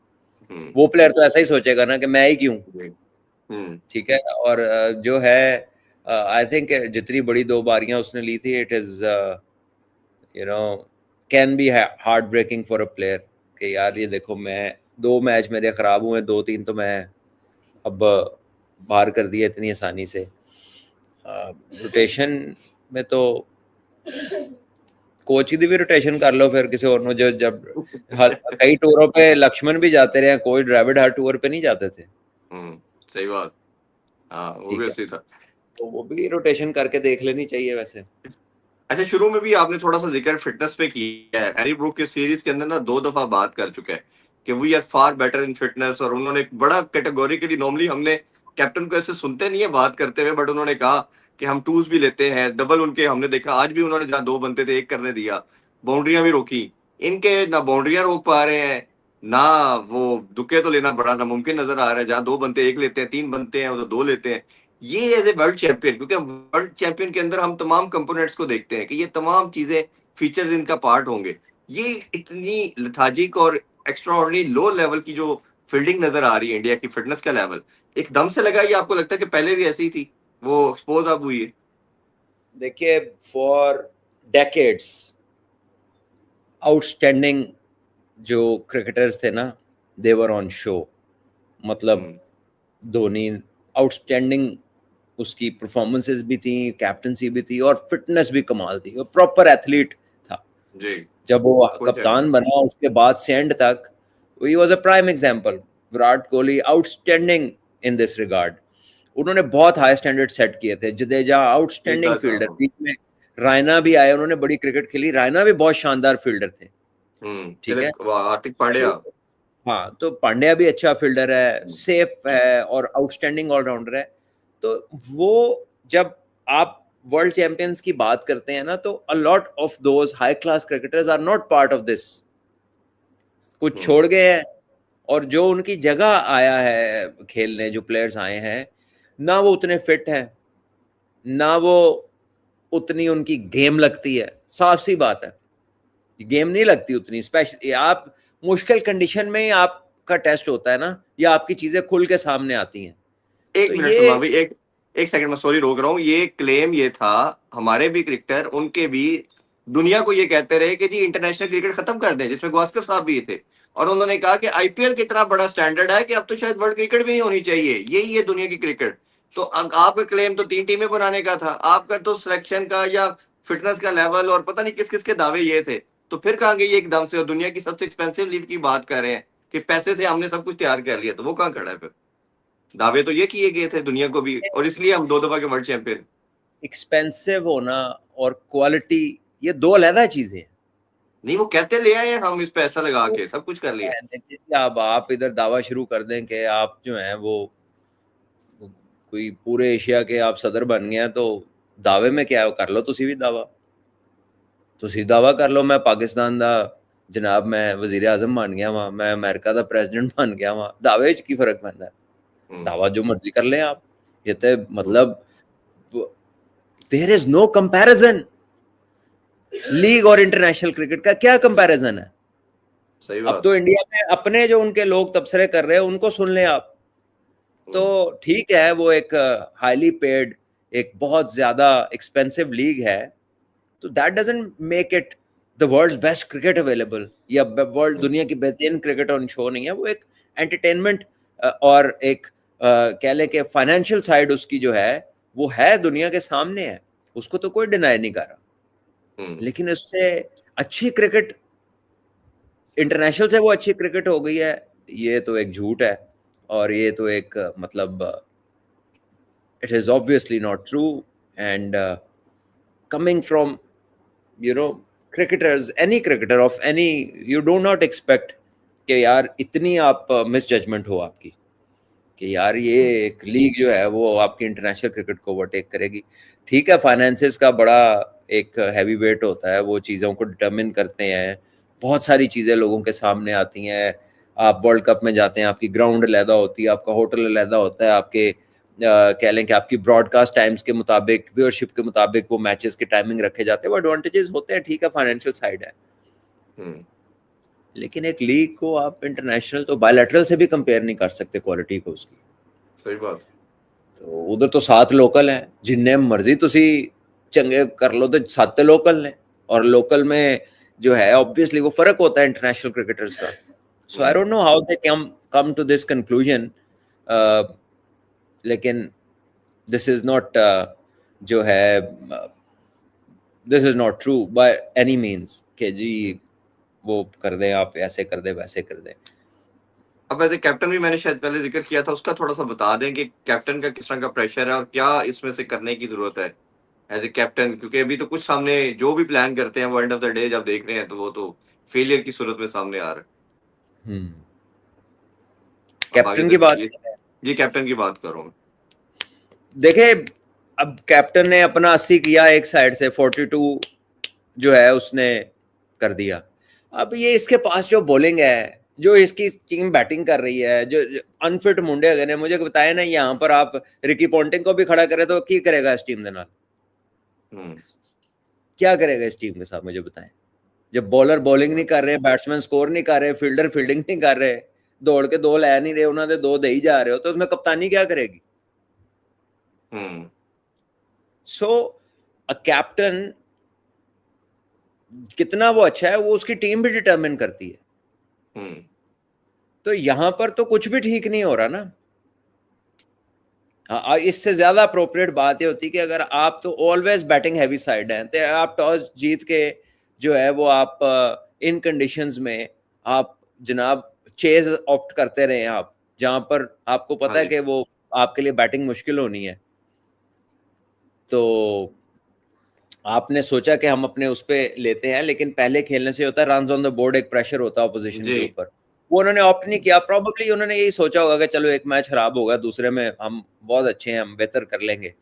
वो प्लेयर तो ऐसा ही सोचेगा ना कि मैं ही क्यों। ठीक है, और जो है आई थिंक जितनी बड़ी 2 बारियां उसने ली थी, it is you know can be heart breaking for a player कि यार ये देखो, मैं 2 मैच मेरे खराब हुए, 2-3 तो मैं अब बाहर कर दिया इतनी आसानी से। रोटेशन में तो कोच की भी रोटेशन कर लो फिर किसी और, जो जब कई टूरों पे लक्ष्मण भी जाते रहे, कोच ड्राविड हर टूर पे नहीं जाते थे। सही बात, हाँ वो भी ऐसे था, तो वो भी रोटेशन करके देख लेनी चाहिए वैसे। अच्छा, शुरू में भी आपने थोड़ा सा जिक्र फिटनेस पे किया है, हैरी ब्रूक के सीरीज के अंदर ना 2 दफा बात कर चुका है कि we are far better in fitness, और उन्होंने एक बड़ा कैटेगोरिकली, नॉर्मली हमने कैप्टन को ऐसे सुनते नहीं है बात करते हुए, बट उन्होंने कहा कि हम टूज भी लेते हैं, डबल उनके हमने देखा, आज भी उन्होंने जहाँ 2 बनते थे 1 करने दिया, बाउंड्रियां भी रोकी, इनके ना बाउंड्रियां रोक पा रहे हैं, ना वो दुक्के तो लेना बड़ा नामुमकिन नजर आ रहा है, जहाँ 2 बनते 1 लेते हैं, 3 बनते हैं उधर 2 लेते हैं। ये एज ए वर्ल्ड चैंपियन, क्योंकि वर्ल्ड चैंपियन के अंदर हम तमाम कंपोनेंट्स को देखते हैं कि ये तमाम चीजें, फीचर्स इनका पार्ट होंगे, ये इतनी लथाजिक और एक्स्ट्राऑर्डिनरी लो लेवल की जो फील्डिंग नजर आ रही है इंडिया की, फिटनेस का लेवल एकदम से लगा, ये आपको लगता है कि पहले भी ऐसी ही थी, वो एक्सपोज अब हुई है? देखिए, फॉर डेकेड्स आउटस्टैंडिंग जो क्रिकेटर्स थे ना, दे वर ऑन शो। मतलब धोनी आउटस्टैंडिंग, उसकी परफॉर्मेंसेस भी थी, कैप्टनसी भी थी और फिटनेस भी कमाल थी, वो प्रॉपर एथलीट था जी। जब वो कप्तान बना उसके बाद से एंड तक he was a prime example. Virat Kohli outstanding in this regard, उन्होंने बहुत हाई स्टैंडर्ड सेट किए थे। जडेजा आउटस्टैंडिंग फील्डर, बीच में रायना भी आए, उन्होंने बड़ी क्रिकेट खेली, रायना भी बहुत शानदार फील्डर थे। ठीक है, हार्दिक पांड्या, हाँ, तो पांड्या भी अच्छा फील्डर है, सेफ है और आउटस्टैंडिंग ऑलराउंडर है। तो वो जब आप वर्ल्ड चैंपियंस की बात करते हैं ना, तो a lot of those high class cricketers are not part of this, कुछ छोड़ गए हैं, और जो उनकी जगह आया है खेलने, जो प्लेयर्स आए हैं ना, वो उतने फिट हैं, ना वो उतनी उनकी गेम लगती है। साफ सी बात है, गेम नहीं लगती उतनी, स्पेशली आप मुश्किल कंडीशन में ही आपका टेस्ट होता है ना, या आपकी चीजें खुल के सामने आती हैं। एक तो मिनट सुमा भाई, एक सेकंड में सॉरी रोक रहा हूँ, ये क्लेम ये था हमारे भी क्रिकेटर, उनके भी दुनिया को ये कहते रहे कि जी इंटरनेशनल क्रिकेट खत्म कर दें, जिसमें गावस्कर साहब भी थे, और उन्होंने कहा कि आईपीएल कितना बड़ा स्टैंडर्ड है कि अब तो शायद वर्ल्ड क्रिकेट भी नहीं होनी चाहिए, यही है दुनिया की क्रिकेट। तो आपका क्लेम तो 3 टीमें बनाने का था, आपका तो सिलेक्शन का या फिटनेस का लेवल और पता नहीं किस किस के दावे ये थे, तो फिर कहाँ गई एकदम से? और दुनिया की सबसे एक्सपेंसिव लीग की बात कर रहे हैं कि पैसे से हमने सब कुछ तैयार कर लिया, तो वो कहाँ खड़ा है फिर? दावे तो ये किए गए थे दुनिया को भी, और इसलिए हम 2 दफा के वर्ल्ड चैंपियन। एक्सपेंसिव होना और क्वालिटी, ये दो अलग चीजें हैं। नहीं, वो कहते ले आए हैं हम इस पैसा लगा के सब कुछ कर लिया। देखिए, अब आप इधर दावा शुरू कर दें कि आप जो हैं वो कोई पूरे एशिया के आप सदर बन गए हैं, तो दावे में क्या है, कर लो तुसी भी दावा, तुसी दावा कर लो मैं पाकिस्तान दा जनाब मैं वजीर आजम बन गया वहां, मैं अमेरिका दा प्रेसिडेंट बन गया वहां, दावे च की फर्क पैंदा है? दावा जो मर्जी कर लें आप, ये तो मतलब there is no comparison. League और इंटरनेशनल क्रिकेट का क्या कंपैरिजन है? सही अब बात। तो इंडिया में अपने जो उनके लोग तबसरे कर रहे हैं उनको सुन लें आप। तो ठीक है, वो एक हाईली पेड, एक बहुत ज्यादा एक्सपेंसिव लीग है, तो that doesn't make it the world's best cricket available या वर्ल्ड दुनिया की बेहतरीन क्रिकेट ऑन शो नहीं है। वो एक एंटरटेनमेंट और एक कह लें कि फाइनेंशियल साइड उसकी जो है वो है, दुनिया के सामने है, उसको तो कोई डिनाई नहीं कर रहा। लेकिन उससे अच्छी क्रिकेट, इंटरनेशनल से वो अच्छी क्रिकेट हो गई है, ये तो एक झूठ है। और ये तो एक मतलब it is obviously not true. And coming from cricketers, any cricketer of any, you do not expect कि यार इतनी आप मिस जजमेंट हो आपकी कि यार ये एक लीग जो है वो आपकी इंटरनेशनल क्रिकेट को ओवरटेक करेगी। ठीक है, फाइनेंसेस का बड़ा एक हैवी वेट होता है, वो चीज़ों को डिटर्मिन करते हैं, बहुत सारी चीज़ें लोगों के सामने आती हैं। आप वर्ल्ड कप में जाते हैं, आपकी ग्राउंड अलहदा होती है, आपका होटल अलहदा होता है, आपके कह लें कि आपकी ब्रॉडकास्ट टाइम्स के मुताबिक, व्यूअरशिप के मुताबिक वो मैचेस के टाइमिंग रखे जाते हैं, वो एडवांटेजेस होते हैं। ठीक है, फाइनेंशियल साइड है, लेकिन एक लीग को आप इंटरनेशनल तो बायलैटरल से भी कंपेयर नहीं कर सकते क्वालिटी को उसकी। सही बात। तो उधर तो 7 लोकल हैं, जिन्ने मर्जी तुसी चंगे कर लो, तो 7 लोकल हैं, और लोकल में जो है ऑब्वियसली वो फर्क होता है इंटरनेशनल क्रिकेटर्स का। So I don't know how they come to this conclusion, लेकिन दिस इज नॉट जो है this is not true by any means कि जी वो कर दें, आप ऐसे कर दें वैसे कर दें। अब एज ए कैप्टन भी मैंने शायद पहले जिक्र किया था, उसका थोड़ा सा बता दें कि कैप्टन का किस तरह का प्रेशर है और क्या इसमें से करने की जरूरत है एज ए कैप्टन, क्योंकि अभी तो कुछ सामने जो भी प्लान करते हैं वो एंड ऑफ द डे जब देख रहे हैं तो वो तो फेलियर की सूरत में सामने आ रहा है। अब आगे कैप्टन की बात जी, कैप्टन की बात करूं। देखे, अब कैप्टन ने अपना 80 किया एक साइड से, 42 जो है उसने कर दिया। अब ये इसके पास जो बॉलिंग है, जो इसकी टीम बैटिंग कर रही है, जो अनफिट मुंडे अगर ने मुझे बताया ना, यहाँ पर आप रिकी पॉन्टिंग को भी खड़ा करे तो क्या करेगा इस टीम के नाल? क्या करेगा इस टीम के साथ, मुझे बताएं। जब बॉलर बॉलिंग नहीं कर रहे, बैट्समैन स्कोर नहीं कर रहे, फील्डर फील्डिंग नहीं कर रहे, दौड़ के 2 लै नहीं रहे, उन्होंने 2 दे ही जा रहे हो, तो उसमें कप्तानी क्या करेगी? सो अ कैप्टन कितना वो अच्छा है, वो उसकी टीम भी डिटरमिन करती है। तो यहां पर तो कुछ भी ठीक नहीं हो रहा ना। इससे ज्यादा अप्रोप्रिएट बात ये होती कि अगर आप तो ऑलवेज बैटिंग हैवी साइड हैं, तो आप टॉस जीत के जो है वो आप इन कंडीशंस में आप जनाब चेज ऑप्ट करते रहे, आप जहां पर आपको पता है कि वो आपके लिए बैटिंग मुश्किल होनी है। तो आपने सोचा कि हम अपने उस पे लेते हैं, लेकिन पहले खेलने से होता है रन्स ऑन द बोर्ड, एक प्रेशर होता है ऑपोजिशन के ऊपर, वो उन्होंने ऑप्ट नहीं किया। प्रॉब्ली उन्होंने यही सोचा होगा कि चलो एक मैच खराब होगा, दूसरे में हम बहुत अच्छे हैं, हम बेहतर कर लेंगे,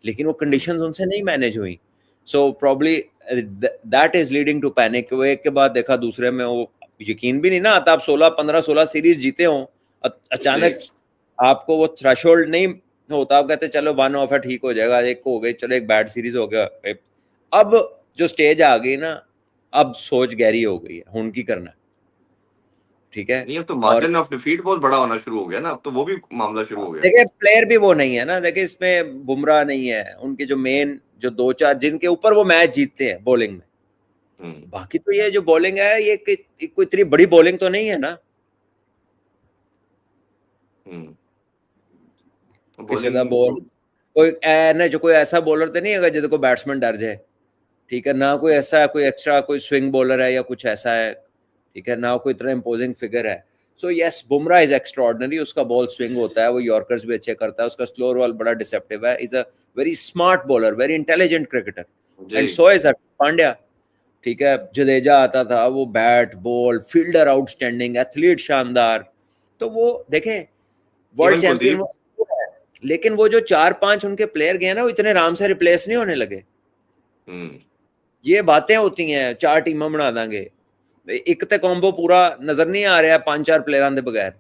लेकिन वो कंडीशंस उनसे नहीं मैनेज हुई। So probably that is leading to panic. वो एक के बाद देखा दूसरे में, वो यकीन भी नहीं ना आता, आप 16-15-16 सीरीज जीते हो, अचानक आपको वो थ्रेशोल्ड नहीं होता, आप कहते चलो 1 ऑफ है, ठीक हो जाएगा, एक हो गई, चलो एक बैड सीरीज हो गया। अब जो स्टेज आ गई ना, अब सोच गहरी हो गई है, हुन की करना, ठीक है। नहीं, अब तो मार्जिन ऑफ डिफीट बहुत बड़ा होना शुरू हो गया ना, अब तो वो भी मामला शुरू हो गया। देखिए, प्लेयर भी वो नहीं है ना, देखिए इसमें बुमराह नहीं है, उनके जो मेन जो 2-4 जिनके ऊपर वो मैच जीतते हैं बॉलिंग में, बाकी तो ये जो बॉलिंग है ये कोई इतनी बड़ी बॉलिंग तो नहीं है ना। किसी का बॉल जो कोई ऐसा बॉलर तो नहीं है जिसको बैट्समैन डर जाए, ठीक है, ना कोई ऐसा कोई एक्स्ट्रा कोई स्विंग बॉलर है या कुछ ऐसा है, ठीक है, ना कोई इतना इम्पोजिंग फिगर है। So yes, Bumrah is extraordinary, उसका बॉल स्विंग होता है, वो यॉर्कर्स भी अच्छे करता है, उसका स्लोअर बॉल बड़ा डिसेप्टिव है, is a very smart bowler, very intelligent cricketer, and so is Pandya, ठीक है। जडेजा आता था, वो bat ball fielder outstanding, athlete शानदार। तो वो देखें वर्ल्ड चैंपियन वो है, लेकिन वो जो 4-5 उनके प्लेयर गए ना, वो इतने आराम से रिप्लेस नहीं होने लगे। ये बातें होती हैं, 4 टीमां बना देंगे, एक तो कॉम्बो पूरा नजर नहीं आ रहा है 5-4 प्लेयर के बगैर,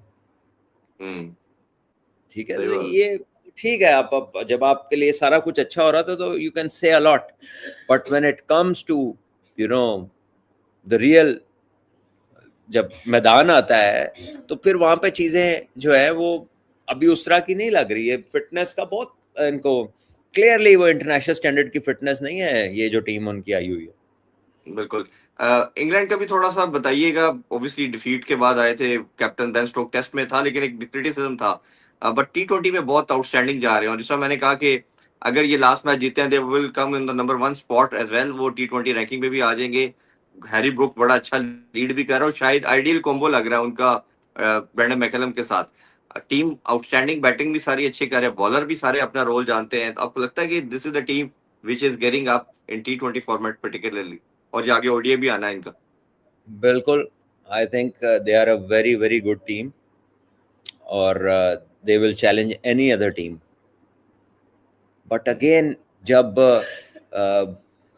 ठीक है। तो ये ठीक है, आप जब आपके लिए सारा कुछ अच्छा हो रहा था तो you can say a lot, but when it comes to you know the real, जब मैदान आता है तो फिर वहां पे चीजें जो है वो अभी उस तरह की नहीं लग रही है। फिटनेस का बहुत इनको क्लियरली वो इंटरनेशनल स्टैंडर्ड की फिटनेस नहीं है ये जो टीम उनकी आई हुई है। बिल्कुल। इंग्लैंड का भी थोड़ा सा बताइएगा, ऑब्वियसली डिफीट के बाद आए थे, कैप्टन बेन स्टोक टेस्ट में था लेकिन एक क्रिटिसिज्म था, बट T20 में बहुत आउटस्टैंडिंग जा रहे हैं, और जिसमें मैंने कहा कि अगर ये लास्ट मैच जीते हैं they will come in the number 1 spot as well, वो T20 रैंकिंग में भी आ जाएंगे। हैरी ब्रूक बड़ा अच्छा लीड भी कर रहा है, और शायद आइडियल कॉम्बो लग रहा है उनका ब्रेंडन मैकलम के साथ। टीम आउटस्टैंडिंग, बैटिंग भी सारी अच्छी कर रहे हैं, बॉलर भी सारे अपना रोल जानते हैं, तो आपको लगता है कि this is the team which is getting up in T20 format particularly, और ये आगे ओडीआई भी आना है इनका? बिल्कुल, I think they are a very very good team, और they will challenge any other team, but again जब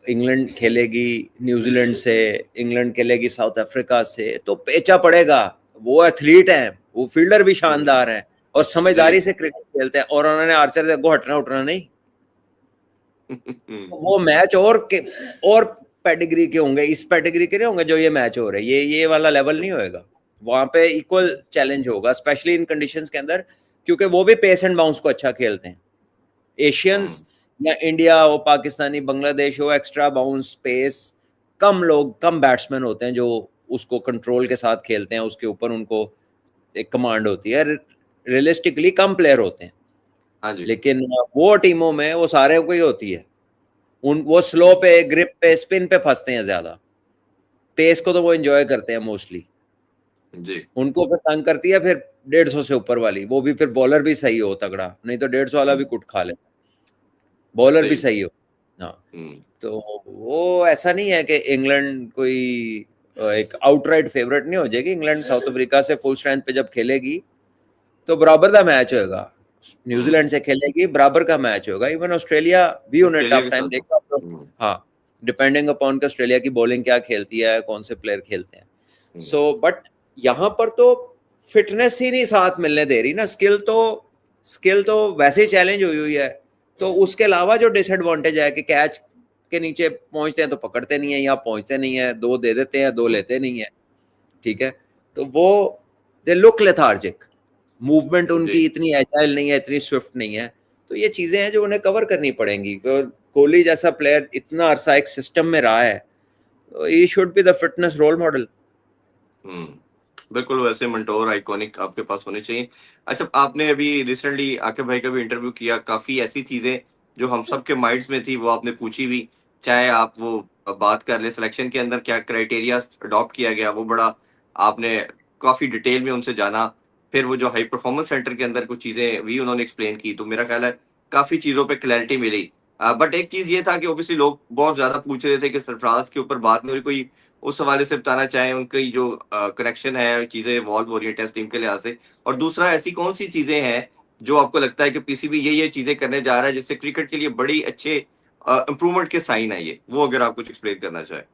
इंग्लैंड खेलेगी न्यूजीलैंड से, इंग्लैंड खेलेगी साउथ अफ्रीका से, तो पेचा पड़ेगा। वो एथलीट हैं, वो फील्डर भी शानदार हैं, और समझदारी से क्रिकेट खेलते हैं, और उन्होंने आर्चर को हटना उठना नहीं। वो मैच और पेडिग्री के होंगे, इस पेडिग्री के नहीं होंगे जो ये मैच हो रहे हैं, ये वाला लेवल नहीं होएगा वहां पे, इक्वल चैलेंज होगा स्पेशली इन कंडीशंस के अंदर, क्योंकि वो भी पेस एंड बाउंस को अच्छा खेलते हैं। एशियंस या इंडिया हो, पाकिस्तानी, बांग्लादेश हो, एक्स्ट्रा बाउंस पेस, कम लोग, कम बैट्समैन होते हैं जो उसको कंट्रोल के साथ खेलते हैं, उसके ऊपर उनको एक कमांड होती है, रियलिस्टिकली कम प्लेयर होते हैं। हाँ जी। लेकिन वो टीमों में वो सारे को ही होती है, वो स्लो पे, ग्रिप पे, स्पिन पे फंसते हैं ज्यादा, पेस को तो वो एंजॉय करते हैं मोस्टली जी। उनको फिर तंग करती है फिर 150 से ऊपर वाली, वो भी फिर बॉलर भी सही हो तगड़ा, नहीं तो 150 वाला भी कुट खा ले, बॉलर भी सही हो। हाँ, तो वो ऐसा नहीं है कि इंग्लैंड कोई एक आउटराइट फेवरेट नहीं हो जाएगी। इंग्लैंड साउथ अफ्रीका से फुल स्ट्रेंथ पे जब खेलेगी तो बराबर का मैच होगा, न्यूजीलैंड से खेलेगी बराबर का मैच होगा, इवन ऑस्ट्रेलिया भी उन्हें टफ टाइम देगा तो, हाँ, डिपेंडिंग अपॉन कि ऑस्ट्रेलिया की बॉलिंग क्या खेलती है, कौन से प्लेयर खेलते हैं। सो बट यहाँ पर तो फिटनेस ही नहीं साथ मिलने दे रही ना, स्किल तो वैसे ही चैलेंज हुई हुई है, तो उसके अलावा जो डिसएडवांटेज है कि कैच के नीचे पहुंचते हैं तो पकड़ते नहीं है, या पहुंचते नहीं है, 2 दे देते हैं, 2 लेते नहीं है, ठीक है, तो वो दे लुक लेथार्जिक, मूवमेंट उनकी इतनी एजाइल नहीं है, इतनी स्विफ्ट नहीं है, तो ये चीजें हैं जो उन्हें कवर करनी पड़ेंगी। कोहली जैसा प्लेयर इतना अरसा एक सिस्टम में रहा है, तो he should be the fitness role model. बिल्कुल, वैसे मंटोर आइकॉनिक आपके पास होने चाहिए। अच्छा, आपने अभी रिसेंटली आकिब भाई का भी इंटरव्यू किया, काफी ऐसी चीजें जो हम सब के माइंड्स में थी वो आपने पूछी भी, चाहे आप वो बात कर ले सिलेक्शन के अंदर क्या क्राइटेरिया अडॉप्ट किया गया, वो बड़ा आपने काफी डिटेल में उनसे जाना, फिर वो जो हाई परफॉर्मेंस सेंटर के अंदर कुछ चीजें भी उन्होंने एक्सप्लेन की, तो मेरा ख्याल है काफी चीजों पे क्लैरिटी मिली। बट एक चीज ये था कि ओब्वियसली लोग बहुत ज्यादा पूछ रहे थे कि सरफराज के ऊपर बात में कोई उस हवाले से बताना चाहें, उनकी जो कनेक्शन है, चीजें इवॉल्व हो रही है टेस्ट टीम के लिहाज से, और दूसरा ऐसी कौन सी चीजें हैं जो आपको लगता है कि पीसीबी ये चीजें करने जा रहा है जिससे क्रिकेट के लिए बड़ी अच्छे इंप्रूवमेंट के साइन है, ये वो अगर आप कुछ एक्सप्लेन करना चाहें।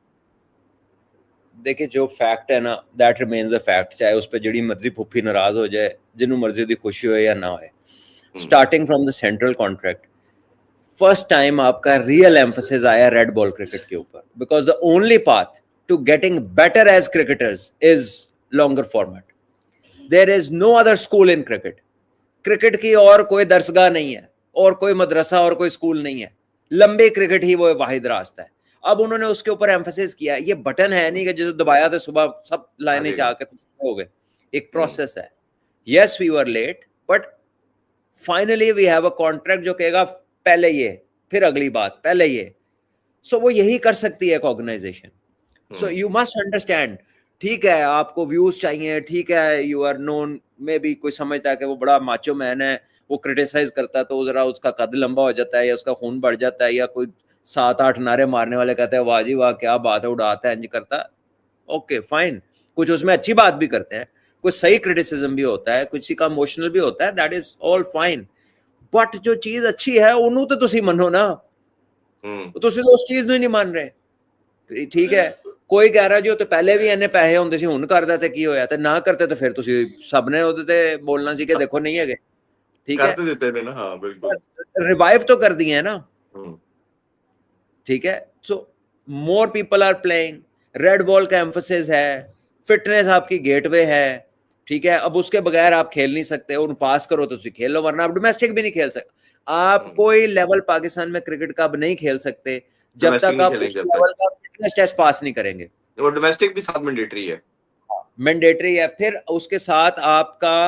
देखिए, जो फैक्ट है ना, दैट रिमेन्स अ फैक्ट, चाहे उस पर जिहड़ी मर्जी फुफी नाराज हो जाए, जिन्हों मर्जी की खुशी हो या ना हो, starting from the central contract, first time आपका रियल एम्फसिस आया रेड बॉल क्रिकेट के ऊपर, because the only path to getting better as cricketers is longer format. There is no other school in cricket. Cricket की और कोई दरसगाह नहीं है, और कोई मदरसा और कोई स्कूल नहीं है, लंबे क्रिकेट ही वो वाहिद रास्ता है। अब उन्होंने उसके ऊपर एम्फसिस किया, ये बटन है नहीं कि जो दबाया तो सुबह सब लाइनें चाह के हो गए, एक प्रोसेस है। Yes, we were late, but finally we have a contract जो कहेगा पहले ये, फिर अगली बात, पहले ये। सो वो यही कर सकती है एक organisation. So you must understand, ठीक है आपको व्यूज चाहिए, ठीक है यू आर नोन, में भी कोई समझता है कि वो बड़ा माचो मैन है, वो क्रिटिसाइज करता है तो जरा उसका कद लंबा हो जाता है या उसका खून बढ़ जाता है, या कोई 7-8 नारे मारने वाले कहते हैं वाह जी वाह क्या बात है, उड़ाता है, इंज करता है, ओके फाइन। कुछ उसमें अच्छी बात भी करते हैं, कुछ सही क्रिटिसिज्म भी होता है, किसी का इमोशनल भी होता है, that is all fine. But जो चीज अच्छी है ਉਹਨੂੰ तो ਤੁਸੀਂ ਮੰਨੋ ਨਾ, ਤੁਸੀਂ ਤਾਂ ਉਸ ਚੀਜ਼ ਨੂੰ ਹੀ ਨਹੀਂ ਮੰਨ ਰਹੇ। ਠੀਕ ਹੈ, ਕੋਈ ਕਹਿ ਰਿਹਾ ਜੀ ਉਹ ਤੇ ਪਹਿਲੇ ਵੀ ਇੰਨੇ ਪੈਸੇ ਹੁੰਦੇ ਸੀ, ਹੁਣ ਕਰਦਾ ਤੇ ਕੀ ਹੋਇਆ, ਤੇ ਨਾ ਕਰਤੇ ਤਾਂ ਫਿਰ ਤੁਸੀਂ ਸਭ ਨੇ ਉਹਦੇ ਤੇ ਬੋਲਣਾ ਸੀ ਕਿ ਦੇਖੋ ਨਹੀਂ ਹੈਗੇ। ठीक है, करते देते हैं ना, हाँ बिल्कुल रिवाइव तो कर दिए है ना। ठीक है, so more people are playing, red ball का एम्फोसिस है, फिटनेस आपकी गेटवे है। ठीक है, अब उसके बगैर आप खेल नहीं सकते, उन पास करो तो उसे खेल लो, वरना आप डोमेस्टिक भी नहीं खेल सकते। आप कोई लेवल पाकिस्तान में क्रिकेट का अब नहीं खेल सकते जब तक आप उस लेवल का फिटनेस टेस्ट पास नहीं करेंगे। और डोमेस्टिक भी साथ मैंडेटरी है, मैंडेटरी है। फिर उसके साथ आपका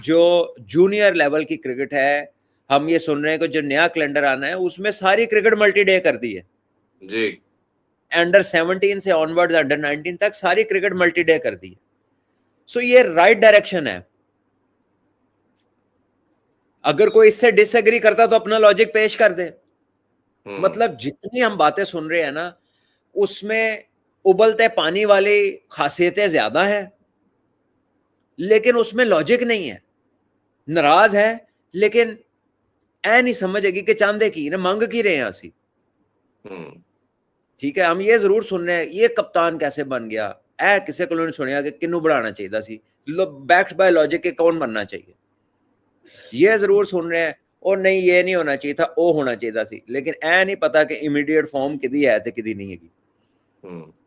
जो जूनियर लेवल की क्रिकेट है, हम ये सुन रहे हैं कि जो नया कैलेंडर आना है उसमें सारी क्रिकेट मल्टी डे कर दी है जी। अंडर 17 से ऑनवर्ड्स अंडर 19 तक सारी क्रिकेट मल्टी डे कर दी है। सो ये राइट डायरेक्शन है। अगर कोई इससे डिसएग्री करता तो अपना लॉजिक पेश कर दे। मतलब जितनी हम बातें सुन रहे हैं ना, उसमें उबलते पानी वाली खासियतें ज्यादा हैं, लेकिन उसमें लॉजिक नहीं है। नाराज है लेकिन ऐ नहीं समझेगी कि चांदे की ना मंग की रहे हैं असी। ठीक है, हम ये जरूर सुन रहे हैं ये कप्तान कैसे बन गया, ऐ किसी को नहीं सुनिया कि किन्नू बढ़ाना चाहिए सी, बैक्ड बाय लॉजिक के कौन बनना चाहिए, ये जरूर सुन रहे हैं। और नहीं ये नहीं होना चाहिए था, वो होना चाहिए सी, लेकिन ऐ नहीं पता कि इमीडिएट फॉर्म किदी है तो किदी नहीं है।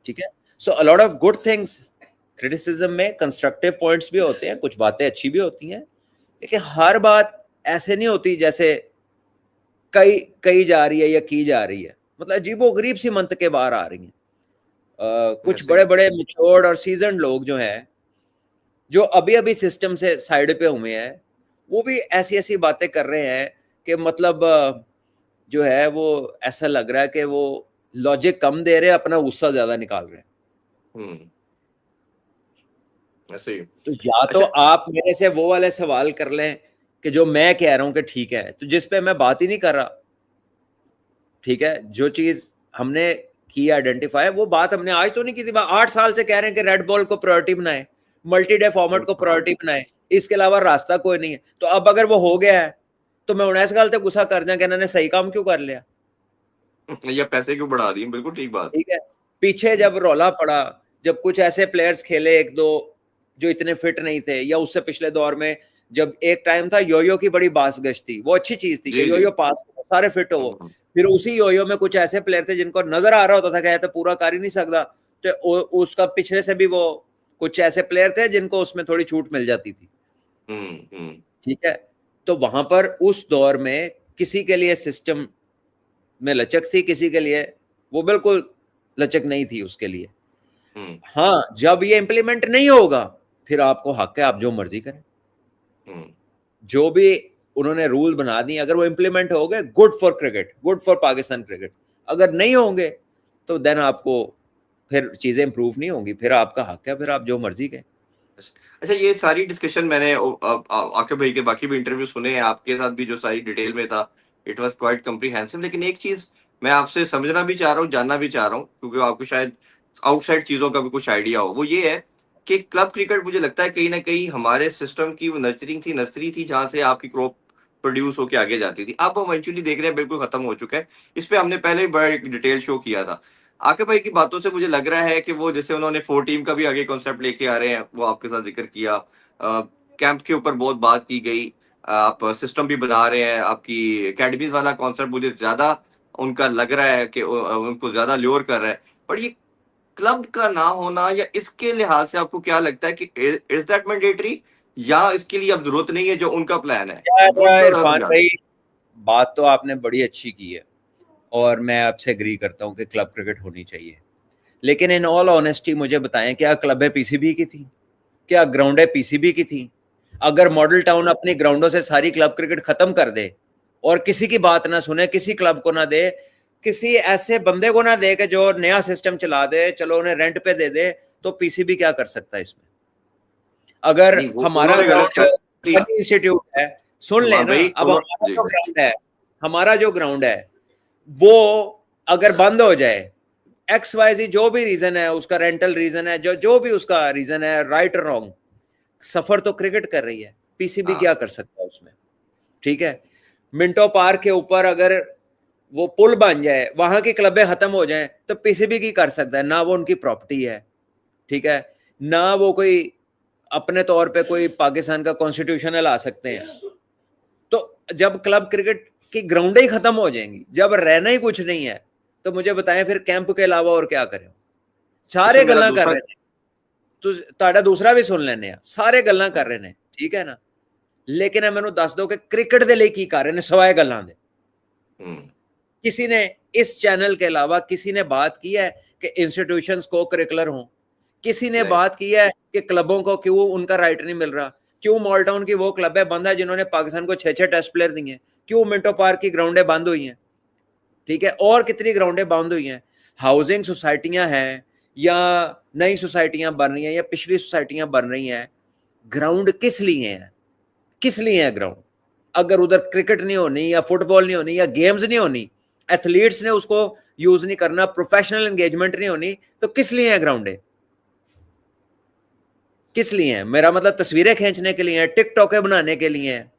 ठीक है, so a lot of good things, criticism में कंस्ट्रक्टिव पॉइंट्स भी होते हैं, कुछ बातें अच्छी भी होती हैं, लेकिन हर बात ऐसे नहीं होती जैसे कही जा रही है या की जा रही है। मतलब अजीबोगरीब सी मंतकें बाहर आ रही हैं। कुछ बड़े बड़े मैच्योर्ड और सीजन्ड लोग जो हैं, जो अभी अभी सिस्टम से साइड पे हुए हैं, वो भी ऐसी ऐसी बातें कर रहे हैं कि मतलब जो है वो ऐसा लग रहा है कि वो लॉजिक कम दे रहे हैं, अपना गुस्सा ज्यादा निकाल रहे हैं। ऐसे ही। तो या तो आप मेरे से वो वाले सवाल कर लें कि जो मैं कह रहा हूं कि ठीक है, तो जिस पे मैं बात ही नहीं कर रहा। ठीक है, जो चीज हमने की आइडेंटिफाई, वो बात हमने आज तो नहीं की थी। 8 साल से कह रहे हैं कि रेड बॉल को प्रायोरिटी बनाए, मल्टी डे फॉर्मेट को प्रायोरिटी बनाए, इसके अलावा रास्ता कोई नहीं है। तो अब अगर वो हो गया है तो मैं उन्हें इस गल ते गुस्सा कर जाए कि इन्होंने सही काम क्यों कर लिया, या पैसे क्यों बढ़ा दिए। बिल्कुल ठीक बात। ठीक है, पीछे जब रौला पड़ा, जब कुछ ऐसे प्लेयर्स खेले एक दो जो इतने फिट नहीं थे, या उससे पिछले दौर में जब एक टाइम था योयो की बड़ी बास गश्त थी, वो अच्छी चीज थी कि योयो पास सारे फिट हो। फिर उसी योयो में कुछ ऐसे प्लेयर थे जिनको नजर आ रहा होता था कि तो पूरा कर ही नहीं सकता, तो उसका पिछले से भी वो कुछ ऐसे प्लेयर थे जिनको उसमें थोड़ी छूट मिल जाती थी। ठीक है, तो वहां पर उस दौर में किसी के लिए सिस्टम में लचक थी, किसी के लिए वो बिल्कुल लचक नहीं थी उसके लिए। हाँ, जब ये इंप्लीमेंट नहीं होगा फिर आपको हक है, आप जो मर्जी करें। जो भी उन्होंने रूल बना दिए, अगर वो इंप्लीमेंट हो गए, good for cricket, good for Pakistan cricket. अगर नहीं होंगे तो देन आपको फिर चीजें इंप्रूव नहीं होंगी, फिर आपका हक है, फिर आप जो मर्जी करें। अच्छा, ये सारी डिस्कशन मैंने आकिब भाई के बाकी भी इंटरव्यू सुने हैं, आपके साथ भी जो सारी डिटेल में था, इट वाज क्वाइट कॉम्प्रिहेंसिव। लेकिन एक चीज मैं आपसे समझना भी चाह रहा हूँ, जानना भी चाह रहा हूँ, क्योंकि आपको शायद आउटसाइड चीजों का भी कुछ आइडिया हो। वो ये है कि क्लब क्रिकेट मुझे लगता है कहीं ना कहीं हमारे सिस्टम की वो नर्सरी थी जहां से आपकी क्रॉप प्रोड्यूस होकर आगे जाती थी। अब हम इवेंचुअली देख रहे हैं बिल्कुल खत्म हो चुका है। इस पे हमने पहले भी बड़ा एक डिटेल शो किया था। आकिब भाई की बातों से मुझे लग रहा है कि वो जैसे उन्होंने 4 टीम का भी आगे कॉन्सेप्ट लेके आ रहे हैं, वो आपके साथ जिक्र किया। कैंप के ऊपर बहुत बात की गई, आप सिस्टम भी बना रहे हैं। आपकी एकेडमीज वाला कॉन्सेप्ट मुझे ज्यादा उनका लग रहा है कि उनको ज्यादा ल्योर कर रहा है। पर ये क्लब का ना होना, या इसके लिहाज से आपको क्या लगता है कि इज दैट मैंडेटरी, या इसके लिए अब जरूरत नहीं है जो उनका प्लान है? इरफान भाई, बात तो आपने बड़ी अच्छी की है और मैं आपसे एग्री करता हूं कि क्लब क्रिकेट होनी चाहिए, लेकिन इन ऑल ऑनेस्टी मुझे बताएं, क्या क्लबें पीसीबी की थी? क्या ग्राउंडें पीसीबी की थी? अगर मॉडल टाउन अपनी ग्राउंडों से सारी क्लब क्रिकेट खत्म कर दे और किसी की बात ना सुने, किसी क्लब को ना दे, किसी ऐसे बंदे को ना दे कि जो नया सिस्टम चला दे, चलो उन्हें रेंट पे दे दे, तो पीसीबी क्या कर सकता है इसमें? अगर नहीं वो हमारा उन्होंने गलत कर दिया। इंस्टीट्यूट है, सुन शुमान लेना, भाई अब हमारा जी जो ग्राउंड है, हमारा जो ग्राउंड है वो अगर बंद हो जाए, XYZ जो भी रीजन है, उसका रेंटल रीजन है, जो जो भी उसका रीजन है, राइट और रॉन्ग, सफर तो क्रिकेट कर रही है, पीसीबी हाँ क्या कर सकता है उसमें? ठीक है, मिंटो पार्क के ऊपर अगर वो पुल बन जाए, वहां की क्लबें खत्म हो जाएं, तो पीसीबी की कर सकता है? ना वो उनकी प्रॉपर्टी है, ठीक है, ना वो कोई अपने तौर पे कोई पाकिस्तान का कॉन्स्टिट्यूशन ला सकते हैं। तो जब क्लब क्रिकेट की ग्राउंड ही खत्म हो जाएंगी, जब रहना ही कुछ नहीं है, तो मुझे बताएं फिर कैंप के अलावा और क्या करें? सारे इसमें मेरा गल्ला कर दूसरा रहे हैं, तो ताड़ा दूसरा भी सुन लेने हैं, सारे गल्ला कर रहे हैं, ठीक है ना, लेकिन मैनू दस दो कि क्रिकेट दे लिए की कर रहे हैं सवाए गल्लां दे? किसी ने इस चैनल के अलावा किसी ने बात की है कि इंस्टीट्यूशंस को करिकुलर हों? किसी ने नहीं बात की है कि क्लबों को क्यों उनका राइट नहीं मिल रहा? क्यों मॉल टाउन की वो क्लब है बंद है जिन्होंने पाकिस्तान को 6-6 टेस्ट प्लेयर दिए हैं? क्यों मिंटो पार्क की ग्राउंडें बंद हुई हैं? ठीक है, और कितनी ग्राउंडें बंद हुई हैं? हाउसिंग सोसाइटियां हैं या नई सोसाइटियां बन रही हैं या पिछली सोसाइटियां बन रही हैं, ग्राउंड किस लिए है? किस लिए है ग्राउंड? अगर उधर क्रिकेट नहीं होनी या फुटबॉल नहीं होनी या गेम्स नहीं होनी, एथलीट्स ने उसको यूज नहीं करना, प्रोफेशनल एंगेजमेंट नहीं होनी, तो किस लिए है ग्राउंडें? किस लिए है? मेरा मतलब तस्वीरें खींचने के लिए है, टिकटॉक बनाने के लिए है,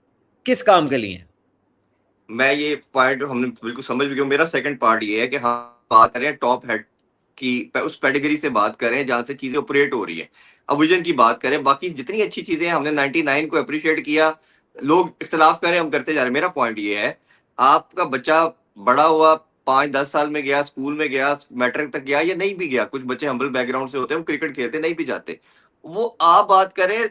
किस काम के लिए है? मैं ये पॉइंट हमने बिल्कुल समझ भी गया। मेरा सेकंड पार्ट ये है कि हाँ बात करें टॉप हेड की, उस कैटेगरी से बात करें जहां से चीजें ऑपरेट हो रही है। अब विजन की बात करें, बाकी जितनी अच्छी चीजें हैं, हमने 99 को अप्रिशिएट किया, लोग इख्तलाफ करें हम करते जा रहे हैं। मेरा पॉइंट ये है, आपका बच्चा बड़ा हुआ 5-10 साल में गया, स्कूल में गया, मैट्रिक तक गया या नहीं भी गया, कुछ बच्चे हम्बल बैकग्राउंड से होते हैं, वो क्रिकेट खेलते नहीं भी जाते, वो आप बात करें,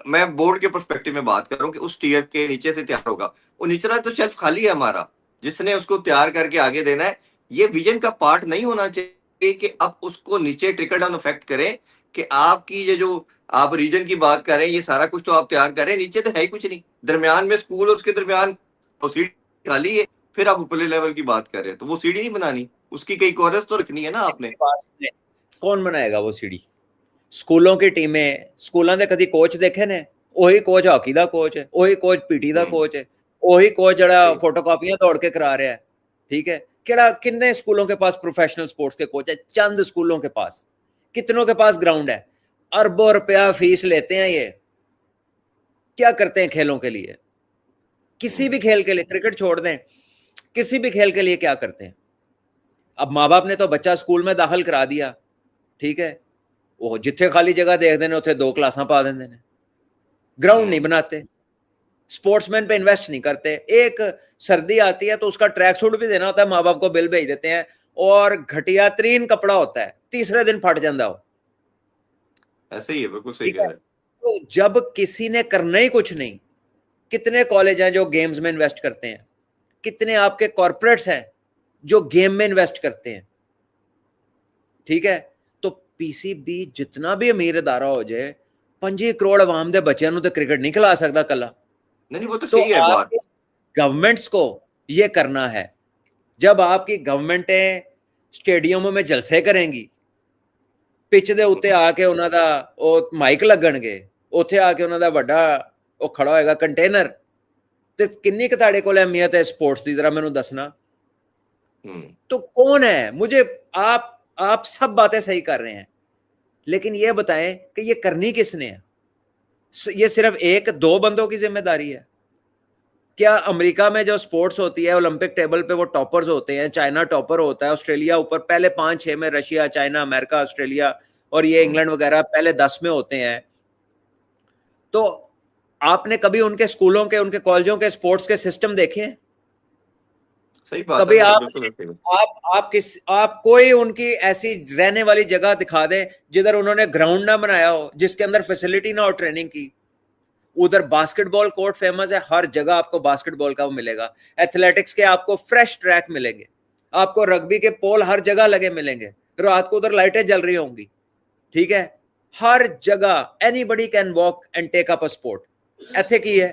मैं बोर्ड के पर्सपेक्टिव में बात कर रहा हूँ कि उस टीयर के नीचे से तैयार होगा, वो निचला तो शेल्फ खाली है हमारा, जिसने उसको तैयार करके आगे देना है। ये विजन का पार्ट नहीं होना चाहिए कि अब उसको नीचे ट्रिकल डाउन इफेक्ट करें कि आपकी ये जो आप रीजन की बात करें, ये सारा कुछ तो आप तैयार करें, नीचे तो है ही कुछ नहीं, दरमियान में स्कूल और उसके दरमियान तो सीढ़ी खाली है, फिर आप ऊपरले लेवल की बात कर रहे हैं, तो वो सीढ़ी नहीं बनानी, उसकी कई कोरस तो रखनी है ना आपने। कौन बनाएगा वो सीढ़ी? स्कूलों की टीमें, स्कूलों के कभी कोच देखे ने? ਉਹੀ कोच हॉकी का कोच है, ਉਹੀ कोच पीटी का कोच है, ਉਹੀ कोच जरा फोटोकॉपियां दौड़ के करा रहा है, ठीक है, केड़ा कितने स्कूलों के पास प्रोफेशनल स्पोर्ट्स के कोच है? चंद स्कूलों के पास। कितनों के पास ग्राउंड है? अरबों रुपया फीस लेते हैं ये, क्या करते हैं खेलों के लिए? किसी भी खेल के लिए, क्रिकेट छोड़ दें, किसी भी खेल के लिए क्या करते हैं? अब माँ बाप ने तो बच्चा स्कूल में दाखिल करा दिया, ठीक है, वो जिथे खाली जगह देखते हैं उथे 2 क्लासां पा देंगे ने, ग्राउंड नहीं बनाते, स्पोर्ट्समैन पे इन्वेस्ट नहीं करते। एक सर्दी आती है तो उसका ट्रैक सूट भी देना होता है, माँ बाप को बिल भेज देते हैं, और घटिया तरीन कपड़ा होता है, तीसरे दिन फट जाता हो, ऐसे ही है, बिल्कुल सही ठीक कह है। रहे हैं। तो जब किसी ने करना ही कुछ नहीं, कितने कॉलेज हैं जो गेम्स में इन्वेस्ट करते हैं? कितने आपके कॉर्पोरेट्स हैं जो गेम में इन्वेस्ट करते हैं? ठीक है, तो पीसीबी जितना भी अमीर अदारा हो जाए, 5 करोड़ आवाम दे बच्चों को तो क्रिकेट नहीं खिला सकता कला। नहीं वो तो तो सही है बात। आपकी गवर्नमेंट्स को ये करना है, जब आपकी गवर्नमेंटें स्टेडियमों में जलसे करेंगी, पिच ਦੇ ਉੱਤੇ ਆ ਕੇ ਉਹਨਾਂ ਦਾ ਉਹ ਮਾਈਕ ਲੱਗਣਗੇ, ਉੱਥੇ ਆ ਕੇ ਉਹਨਾਂ ਦਾ ਵੱਡਾ ਉਹ ਖੜਾ ਹੋਏਗਾ ਕੰਟੇਨਰ, ਤੇ ਕਿੰਨੀ ਕੁ ਤੁਹਾਡੇ ਕੋਲ ਅਹਿਮੀਅਤ ਹੈ स्पोर्ट्स ਦੀ, जरा ਮੈਨੂੰ ਦੱਸਣਾ। तो कौन है? मुझे आप सब बातें सही कर रहे हैं, लेकिन ये बताएं कि ये करनी किसने है? ये सिर्फ 1-2 बंदों की जिम्मेदारी है क्या? अमेरिका में जो स्पोर्ट्स होती है, ओलंपिक टेबल पे वो टॉपर्स होते हैं, चाइना टॉपर होता है, ऑस्ट्रेलिया ऊपर, पहले 5-6 में रशिया, चाइना, अमेरिका, ऑस्ट्रेलिया और ये इंग्लैंड वगैरह पहले 10 में होते हैं। तो आपने कभी उनके स्कूलों के, उनके कॉलेजों के स्पोर्ट्स के सिस्टम देखे हैं? सही बात कभी है, आप बिल्कुल आप कोई उनकी ऐसी रहने वाली जगह दिखा दें जिधर उन्होंने ग्राउंड ना बनाया हो, जिसके अंदर फैसिलिटी ना हो ट्रेनिंग की। उधर बास्केटबॉल कोर्ट फेमस है, हर जगह आपको बास्केटबॉल का वो मिलेगा, एथलेटिक्स के आपको फ्रेश ट्रैक मिलेंगे, आपको रग्बी के पोल हर जगह लगे मिलेंगे, रात को उधर लाइटें जल रही होंगी, ठीक है, हर जगह anybody can walk and take up a sport. ऐसे की है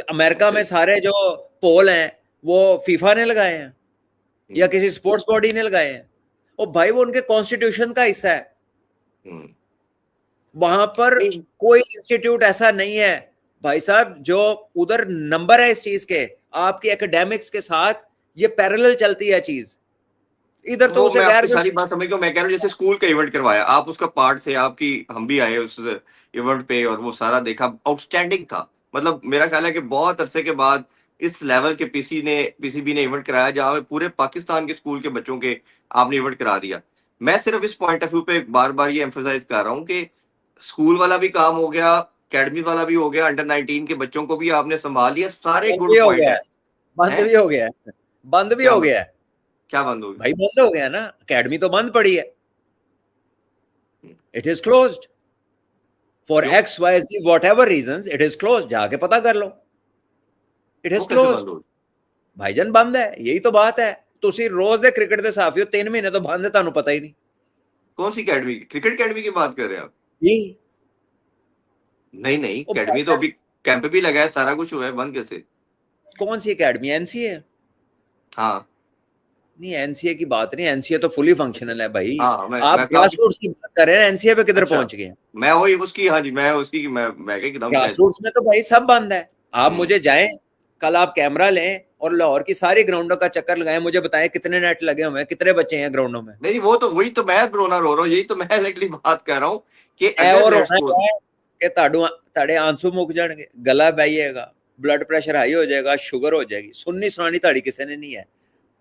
अमेरिका में सारे जो पोल हैं वो फीफा ने लगाए हैं या किसी स्पोर्ट्स बॉडी ने लगाए हैं, और भाई वो उनके कॉन्स्टिट्यूशन का हिस्सा है। वहां पर कोई इंस्टीट्यूट ऐसा नहीं है भाई साहब जो उधर नंबर है इस चीज के, आपके एकेडमिक्स के साथ ये पैरेलल चलती है चीज, इधर तो उसे मैं गैर आपकी सारी बात समझ गया। मैं कह रहा हूँ जैसे स्कूल का इवेंट करवाया, आप उसका पार्ट थे, आपकी हम भी आए उस इवेंट पे और वो सारा देखा, आउटस्टैंडिंग था। मतलब मेरा ख्याल है कि बहुत अरसे के बाद इस लेवल के पीसीबी ने इवेंट कराया जहाँ पे पूरे पाकिस्तान के स्कूल के बच्चों के आपने इवेंट करा दिया। मैं सिर्फ इस पॉइंट ऑफ व्यू पे बार बार ये एम्फोसाइज कर रहा हूँ कि स्कूल वाला भी काम हो गया, अकेडमी वाला भी हो गया, अंडर 19 के बच्चों को भी आपने संभाल लिया, सारे बंद गुड भी हो पॉइंट गया है। है, बंद भी हो गया है, बंद भी क्या हो गया है क्या बंद हो गया भाई, बंद हो गया ना, अकेडमी तो बंद पड़ी है, इट इज क्लोज्ड फॉर क्यों? X Y Z whatever reason, it is close, जाके पता कर लो, इट वो इज कैसे क्लोज बंद हो? भाईजान, बंद है, यही तो बात है। ਤੁਸੀਂ रोज ਦੇ क्रिकेट ਦੇ ਸਾਫੀ ਹੋ, 3 ਮਹੀਨੇ ਤੋਂ ਬੰਦ ਹੈ, ਤੁਹਾਨੂੰ ਪਤਾ ही नहीं। कौन सी अकेडमी? क्रिकेट अकेडमी की बात कर रहे हैं आप? जी नहीं नहीं, ओ अकेडमी तो अभी कैंप भी लगा है, सारा कुछ हुआ है, बंद कैसे? कौन सी एकेडमी? एनसीए? हाँ नहीं, एनसीए की बात नहीं, एनसीए तो फुली फंक्शनल है भाई। हाँ आप ग्रास रूट्स की बात कर रहे हैं, एनसीए पे किधर अच्छा, पहुंच गए? मैं वही उसकी, हाँ जी, मैं उसकी मैं एकदम ग्रास रूट्स में तो भाई सब बंद है। आप मुझे जाएं, कल आप कैमरा लें और लाहौर की सारी ग्राउंडों का चक्कर लगाएं, मुझे बताएं कितने नेट लगे हुए हैं, कितने बच्चे हैं ग्राउंडों में। नहीं, वो तो वही तो मैं रोना रो रहा हूँ, यही तो मैं एक्चुअली बात कर रहा हूँ कि ए अगर और लेट्स होना सपोज है कि ताड़े आंसू मुक जाएंगे, गला बहिएगा, ब्लड प्रेशर हाई हो जाएगा, शुगर हो जाएगी, सुननी सुनानी ताड़ी किसी ने नहीं है।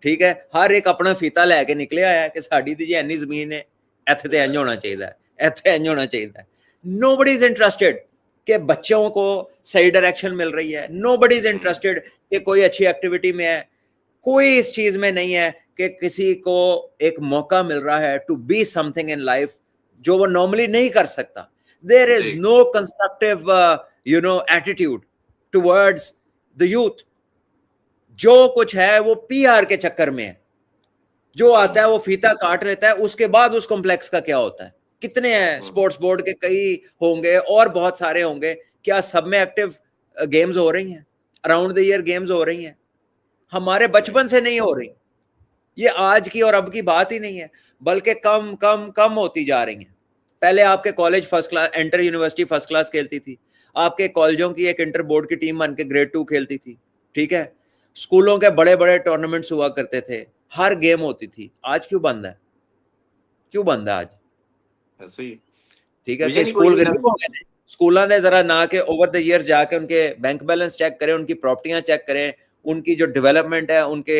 ठीक है, हर एक अपना फीता लैके निकले आया कि साड़ी दी जी इन्नी जमीन है, इत्थे ते इंज होना चाहिए, इत्थे इंज होना चाहिए। नोबडी इज इंटरेस्टेड कि बच्चों को सही डायरेक्शन मिल रही है, नोबडी इज इंटरेस्टेड कि कोई अच्छी एक्टिविटी में है, कोई इस चीज में नहीं है कि किसी को एक मौका मिल रहा है to be something in life जो वो नॉर्मली नहीं कर सकता। There is no constructive attitude towards the youth. जो कुछ है वो पीआर के चक्कर में है, जो आता है वो फीता काट लेता है, उसके बाद उस कॉम्प्लेक्स का क्या होता है? कितने हैं स्पोर्ट्स बोर्ड के, कई होंगे और बहुत सारे होंगे, क्या सब में एक्टिव गेम्स हो रही हैं, अराउंड द ईयर गेम्स हो रही हैं? हमारे बचपन से नहीं हो रही, ये आज की और अब की बात ही नहीं है, बल्कि कम कम कम होती जा रही हैं। पहले आपके college first class, inter university first class खेलती थी, आपके कॉलेजों की एक इंटर बोर्ड की टीम बन के ग्रेड 2 खेलती थी। ठीक है, स्कूलों के बड़े बड़े टूर्नामेंट्स हुआ करते थे, हर गेम होती थी। आज क्यों बंद है? क्यों बंद है आज? ऐसे ही ठीक है, कि स्कूल गरीब हो गए? स्कूलों ने जरा ना के ओवर द ईयर्स जाके उनके बैंक बैलेंस चेक करें, उनकी प्रॉपर्टियां चेक करें, उनकी जो डेवलपमेंट है, उनके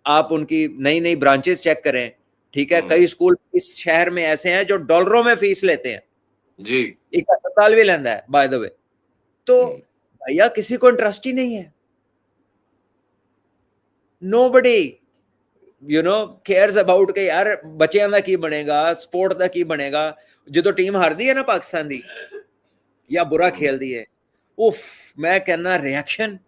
आप उनकी नई नई ब्रांचेस चेक करें। ठीक है, कई स्कूल इस शहर में ऐसे हैं जो डॉलरों में फीस लेते हैं जी, एक अस्पताल भी लेंदा है बाय द वे। तो भैया किसी को इंटरेस्ट ही नहीं है, nobody cares about के यार बच्चों का की बनेगा, स्पोर्ट का की बनेगा। जो टीम हार दी है ना पाकिस्तान दी या बुरा खेल दी है, उफ, मैं कहना रिएक्शन,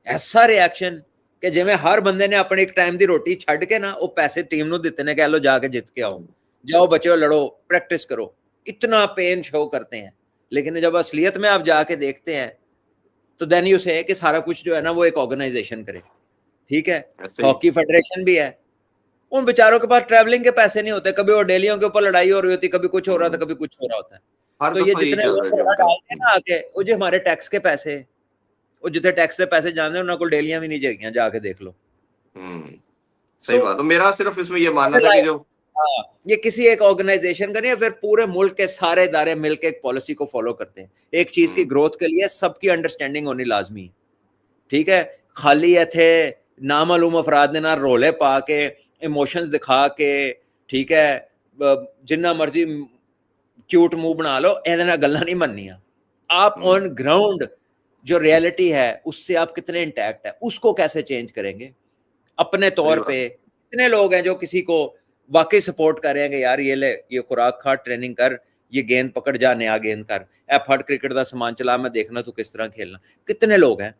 ऐसा रिएक्शन कि जिवें हर बंदे ने अपने एक टाइम की रोटी छड़ के ना वो पैसे टीम ਨੂੰ ਦਿੱਤੇ ਨੇ, कह लो जाके जित के आओ, जाओ बच्चों लड़ो, प्रैक्टिस करो, इतना पेन शो करते हैं। लेकिन जब असलियत में आप जाके देखते हैं तो देन यू से कि सारा कुछ जो है ना वो एक ऑर्गेनाइजेशन करे। ठीक है, हॉकी फेडरेशन भी है, उन बेचारों के पास ट्रैवलिंग के पैसे नहीं होते, कभी वो डेलियों के ऊपर लड़ाई हो रही होती, कभी कुछ हो रहा था, कभी कुछ हो रहा होता है। तो ये जितने डालते हैं ना आके, वो जो हमारे टैक्स के पैसे, वो जितने टैक्स के पैसे जाने उन्होंने को डेलियां भी नहीं जाएगी, जाके देख लो। सही बात। तो मेरा सिर्फ इसमें ये मानना था कि जो ये किसी एक ऑर्गेनाइजेशन का नहीं है, फिर पूरे मुल्क के सारे इदारे मिलकर एक पॉलिसी को फॉलो करते हैं। एक चीज की ग्रोथ के लिए सबकी अंडरस्टैंडिंग होनी लाजमी है। ठीक है, खाली इथे नामालूम अफराद ने ना रोले पा के, इमोशंस दिखा के, ठीक है, जिन्ना मर्जी क्यूट मुंह बना लो, ਇਹਦੇ ਨਾਲ ਗੱਲਾਂ नहीं बननियां। आप ऑन ग्राउंड जो रियलिटी है उससे आप कितने इंटैक्ट है, उसको कैसे चेंज करेंगे? अपने तौर पे कितने लोग हैं जो किसी को वाकई सपोर्ट कर रहे हैं कि यार ये ले, ये खुराक खा, ट्रेनिंग कर, ये गेंद पकड़ जा, नया गेंद कर, ए फट क्रिकेट का सामान चला, मैं देखना तू किस तरह खेलना। कितने लोग हैं?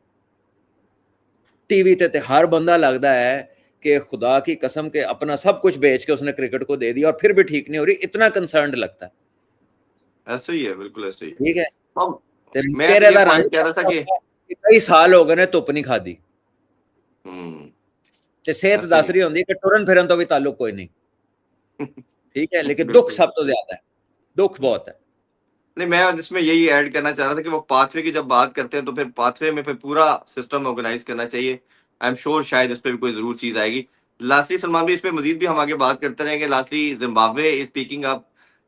टीवी ते हर बंदा लगता है कि खुदा की कसम के अपना सब कुछ बेच के उसने क्रिकेट को दे दिया और फिर भी ठीक नहीं हो रही, इतना कंसर्न्ड लगता है। ऐसे ही है, बिल्कुल ऐसे ही। ठीक है, मैं कह रहा था कि कई साल हो गए ने धुप नहीं खादी ते सेहत ऐसे दस ही रही होंदी कि टुरन फिरन तो भी ताल्लुक कोई नहीं, ठीक है, लेकिन दुख बिल्कुल। सब तो ज्यादा है, दुख बहुत है। नहीं, मैं इसमें यही ऐड करना चाह रहा था कि वो पाथवे की जब बात करते हैं तो फिर पाथवे में फिर पूरा सिस्टम ऑर्गेनाइज करना चाहिए। आई एम श्योर शायद इस पे भी कोई जरूर चीज आएगी। लास्टली सलमान भी इस पे मजीद भी हम आगे बात करते रहेंगे। Lastly Zimbabwe is speaking up,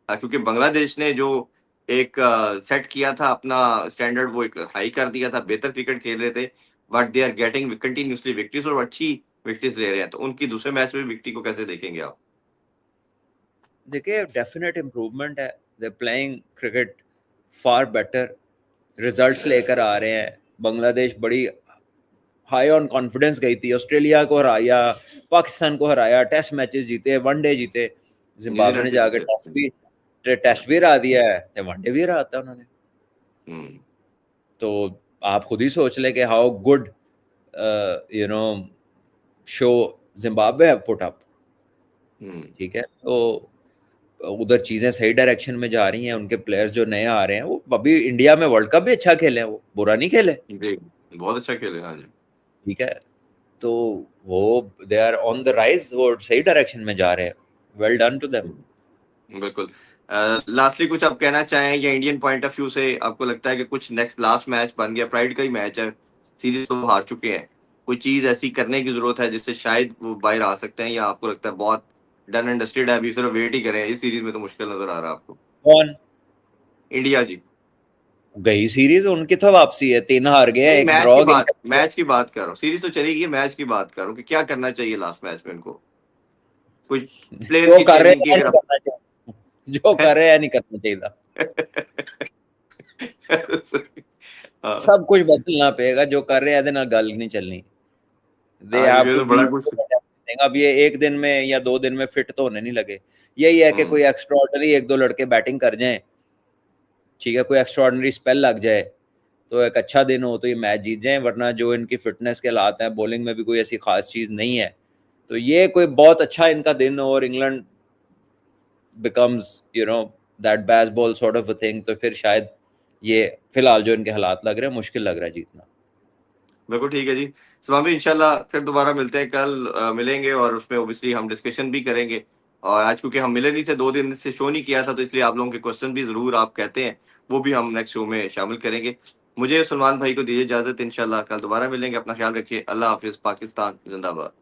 क्योंकि बांग्लादेश ने जो एक सेट किया था अपना स्टैंडर्ड, वो एक हाई कर दिया था, बेहतर क्रिकेट खेल रहे थे, but they are getting continuously victories और अच्छी विक्ट्रीज ले रहे हैं। तो उनकी दूसरे मैच में विक्ट्री को कैसे देखेंगे आप? देखिए डेफिनेट इम्प्रूवमेंट है, they playing cricket far better, results लेकर आ रहे हैं। बांग्लादेश बड़ी हाई ऑन कॉन्फिडेंस गई थी, ऑस्ट्रेलिया को हराया, पाकिस्तान को हराया, टेस्ट मैचेस जीते, वनडे जीते। जिम्बाब्वे न्यूजीलैंड ने से जाके जीते। टेस्ट भी हरा दिया है, ते वनडे भी हरा था उन्होंने। हम्म। तो आप खुद ही सोच ले कि how good you know show Zimbabwe have put up, ठीक है। तो उधर चीजें सही डायरेक्शन में जा रही हैं, उनके प्लेयर्स जो नए आ रहे हैं वो अभी इंडिया में वर्ल्ड कप भी अच्छा खेले हैं, वो बुरा नहीं खेले, जी, बहुत अच्छा खेले, हाँ जी। ठीक है। तो वो they are on the rise, वो सही डायरेक्शन में जा रहे हैं, वेल डन टू देम। बिल्कुल। लास्टली कुछ आप कहना चाहें, या इंडियन पॉइंट ऑफ व्यू से आपको लगता है कि कुछ नेक्स्ट लास्ट मैच बन गया, प्राइड का ही मैच है, सीरीज तो हार चुके हैं, कोई चीज ऐसी करने की जरूरत है जिससे शायद वो बाहर आ सकते हैं, या आपको लगता है बहुत डन एंड डस्टेड है, अभी सिर्फ वेट ही करें? इस सीरीज में तो मुश्किल नजर आ रहा है आपको? कौन? इंडिया जी। गई सीरीज उनकी तो वापसी है, 3 हार गए, नहीं, एक ड्रॉ गई। मैच की बात कर रहा हूँ, सीरीज तो चलेगी, मैच की बात कर रहा हूँ कि क्या करना चाहिए लास्ट मैच में इनको, कुछ प्लेयर जो की कर रहे चेंजिंग की हैं अगर नहीं करना चाहिए, जो कर रहे हैं नहीं करना चाहिए, हाँ, सब कुछ बदलना पड़ेगा, जो कर रहे हैं नाल गल नहीं चलनी, दे हाँ, हैव ये टू तो बी। बड़ा कुछ। अब ये एक दिन में या 2 दिन में फिट तो होने नहीं लगे, यही है कि हम्म। कोई एक्स्ट्राऑर्डिनरी 1-2 लड़के बैटिंग कर जाएं, ठीक है, कोई एक्स्ट्राऑर्डिनरी स्पेल लग जाए तो एक अच्छा दिन हो तो ये मैच जीत जाएं, वरना जो इनकी फिटनेस के हालात हैं, बॉलिंग में भी कोई ऐसी खास चीज नहीं है, तो ये कोई बहुत अच्छा इनका दिन हो और England becomes that baseball sort of a thing, तो फिर शायद ये फिलहाल जो इनके हालात लग रहे हैं, मुश्किल लग रहा है जीतना। बिल्कुल ठीक है जी। सलामी, इंशाल्लाह फिर दोबारा मिलते हैं कल, मिलेंगे और उसमें ओबियसली हम डिस्कशन भी करेंगे। और आज क्योंकि हम मिले नहीं थे, 2 दिन से शो नहीं किया था, तो इसलिए आप लोगों के क्वेश्चन भी जरूर आप कहते हैं, वो भी हम नेक्स्ट शो में शामिल करेंगे। मुझे सलमान भाई को दीजिए इजाजत, इंशाल्लाह कल दोबारा मिलेंगे। अपना ख्याल रखिए, अल्लाह हाफिज, पाकिस्तान जिंदाबाद।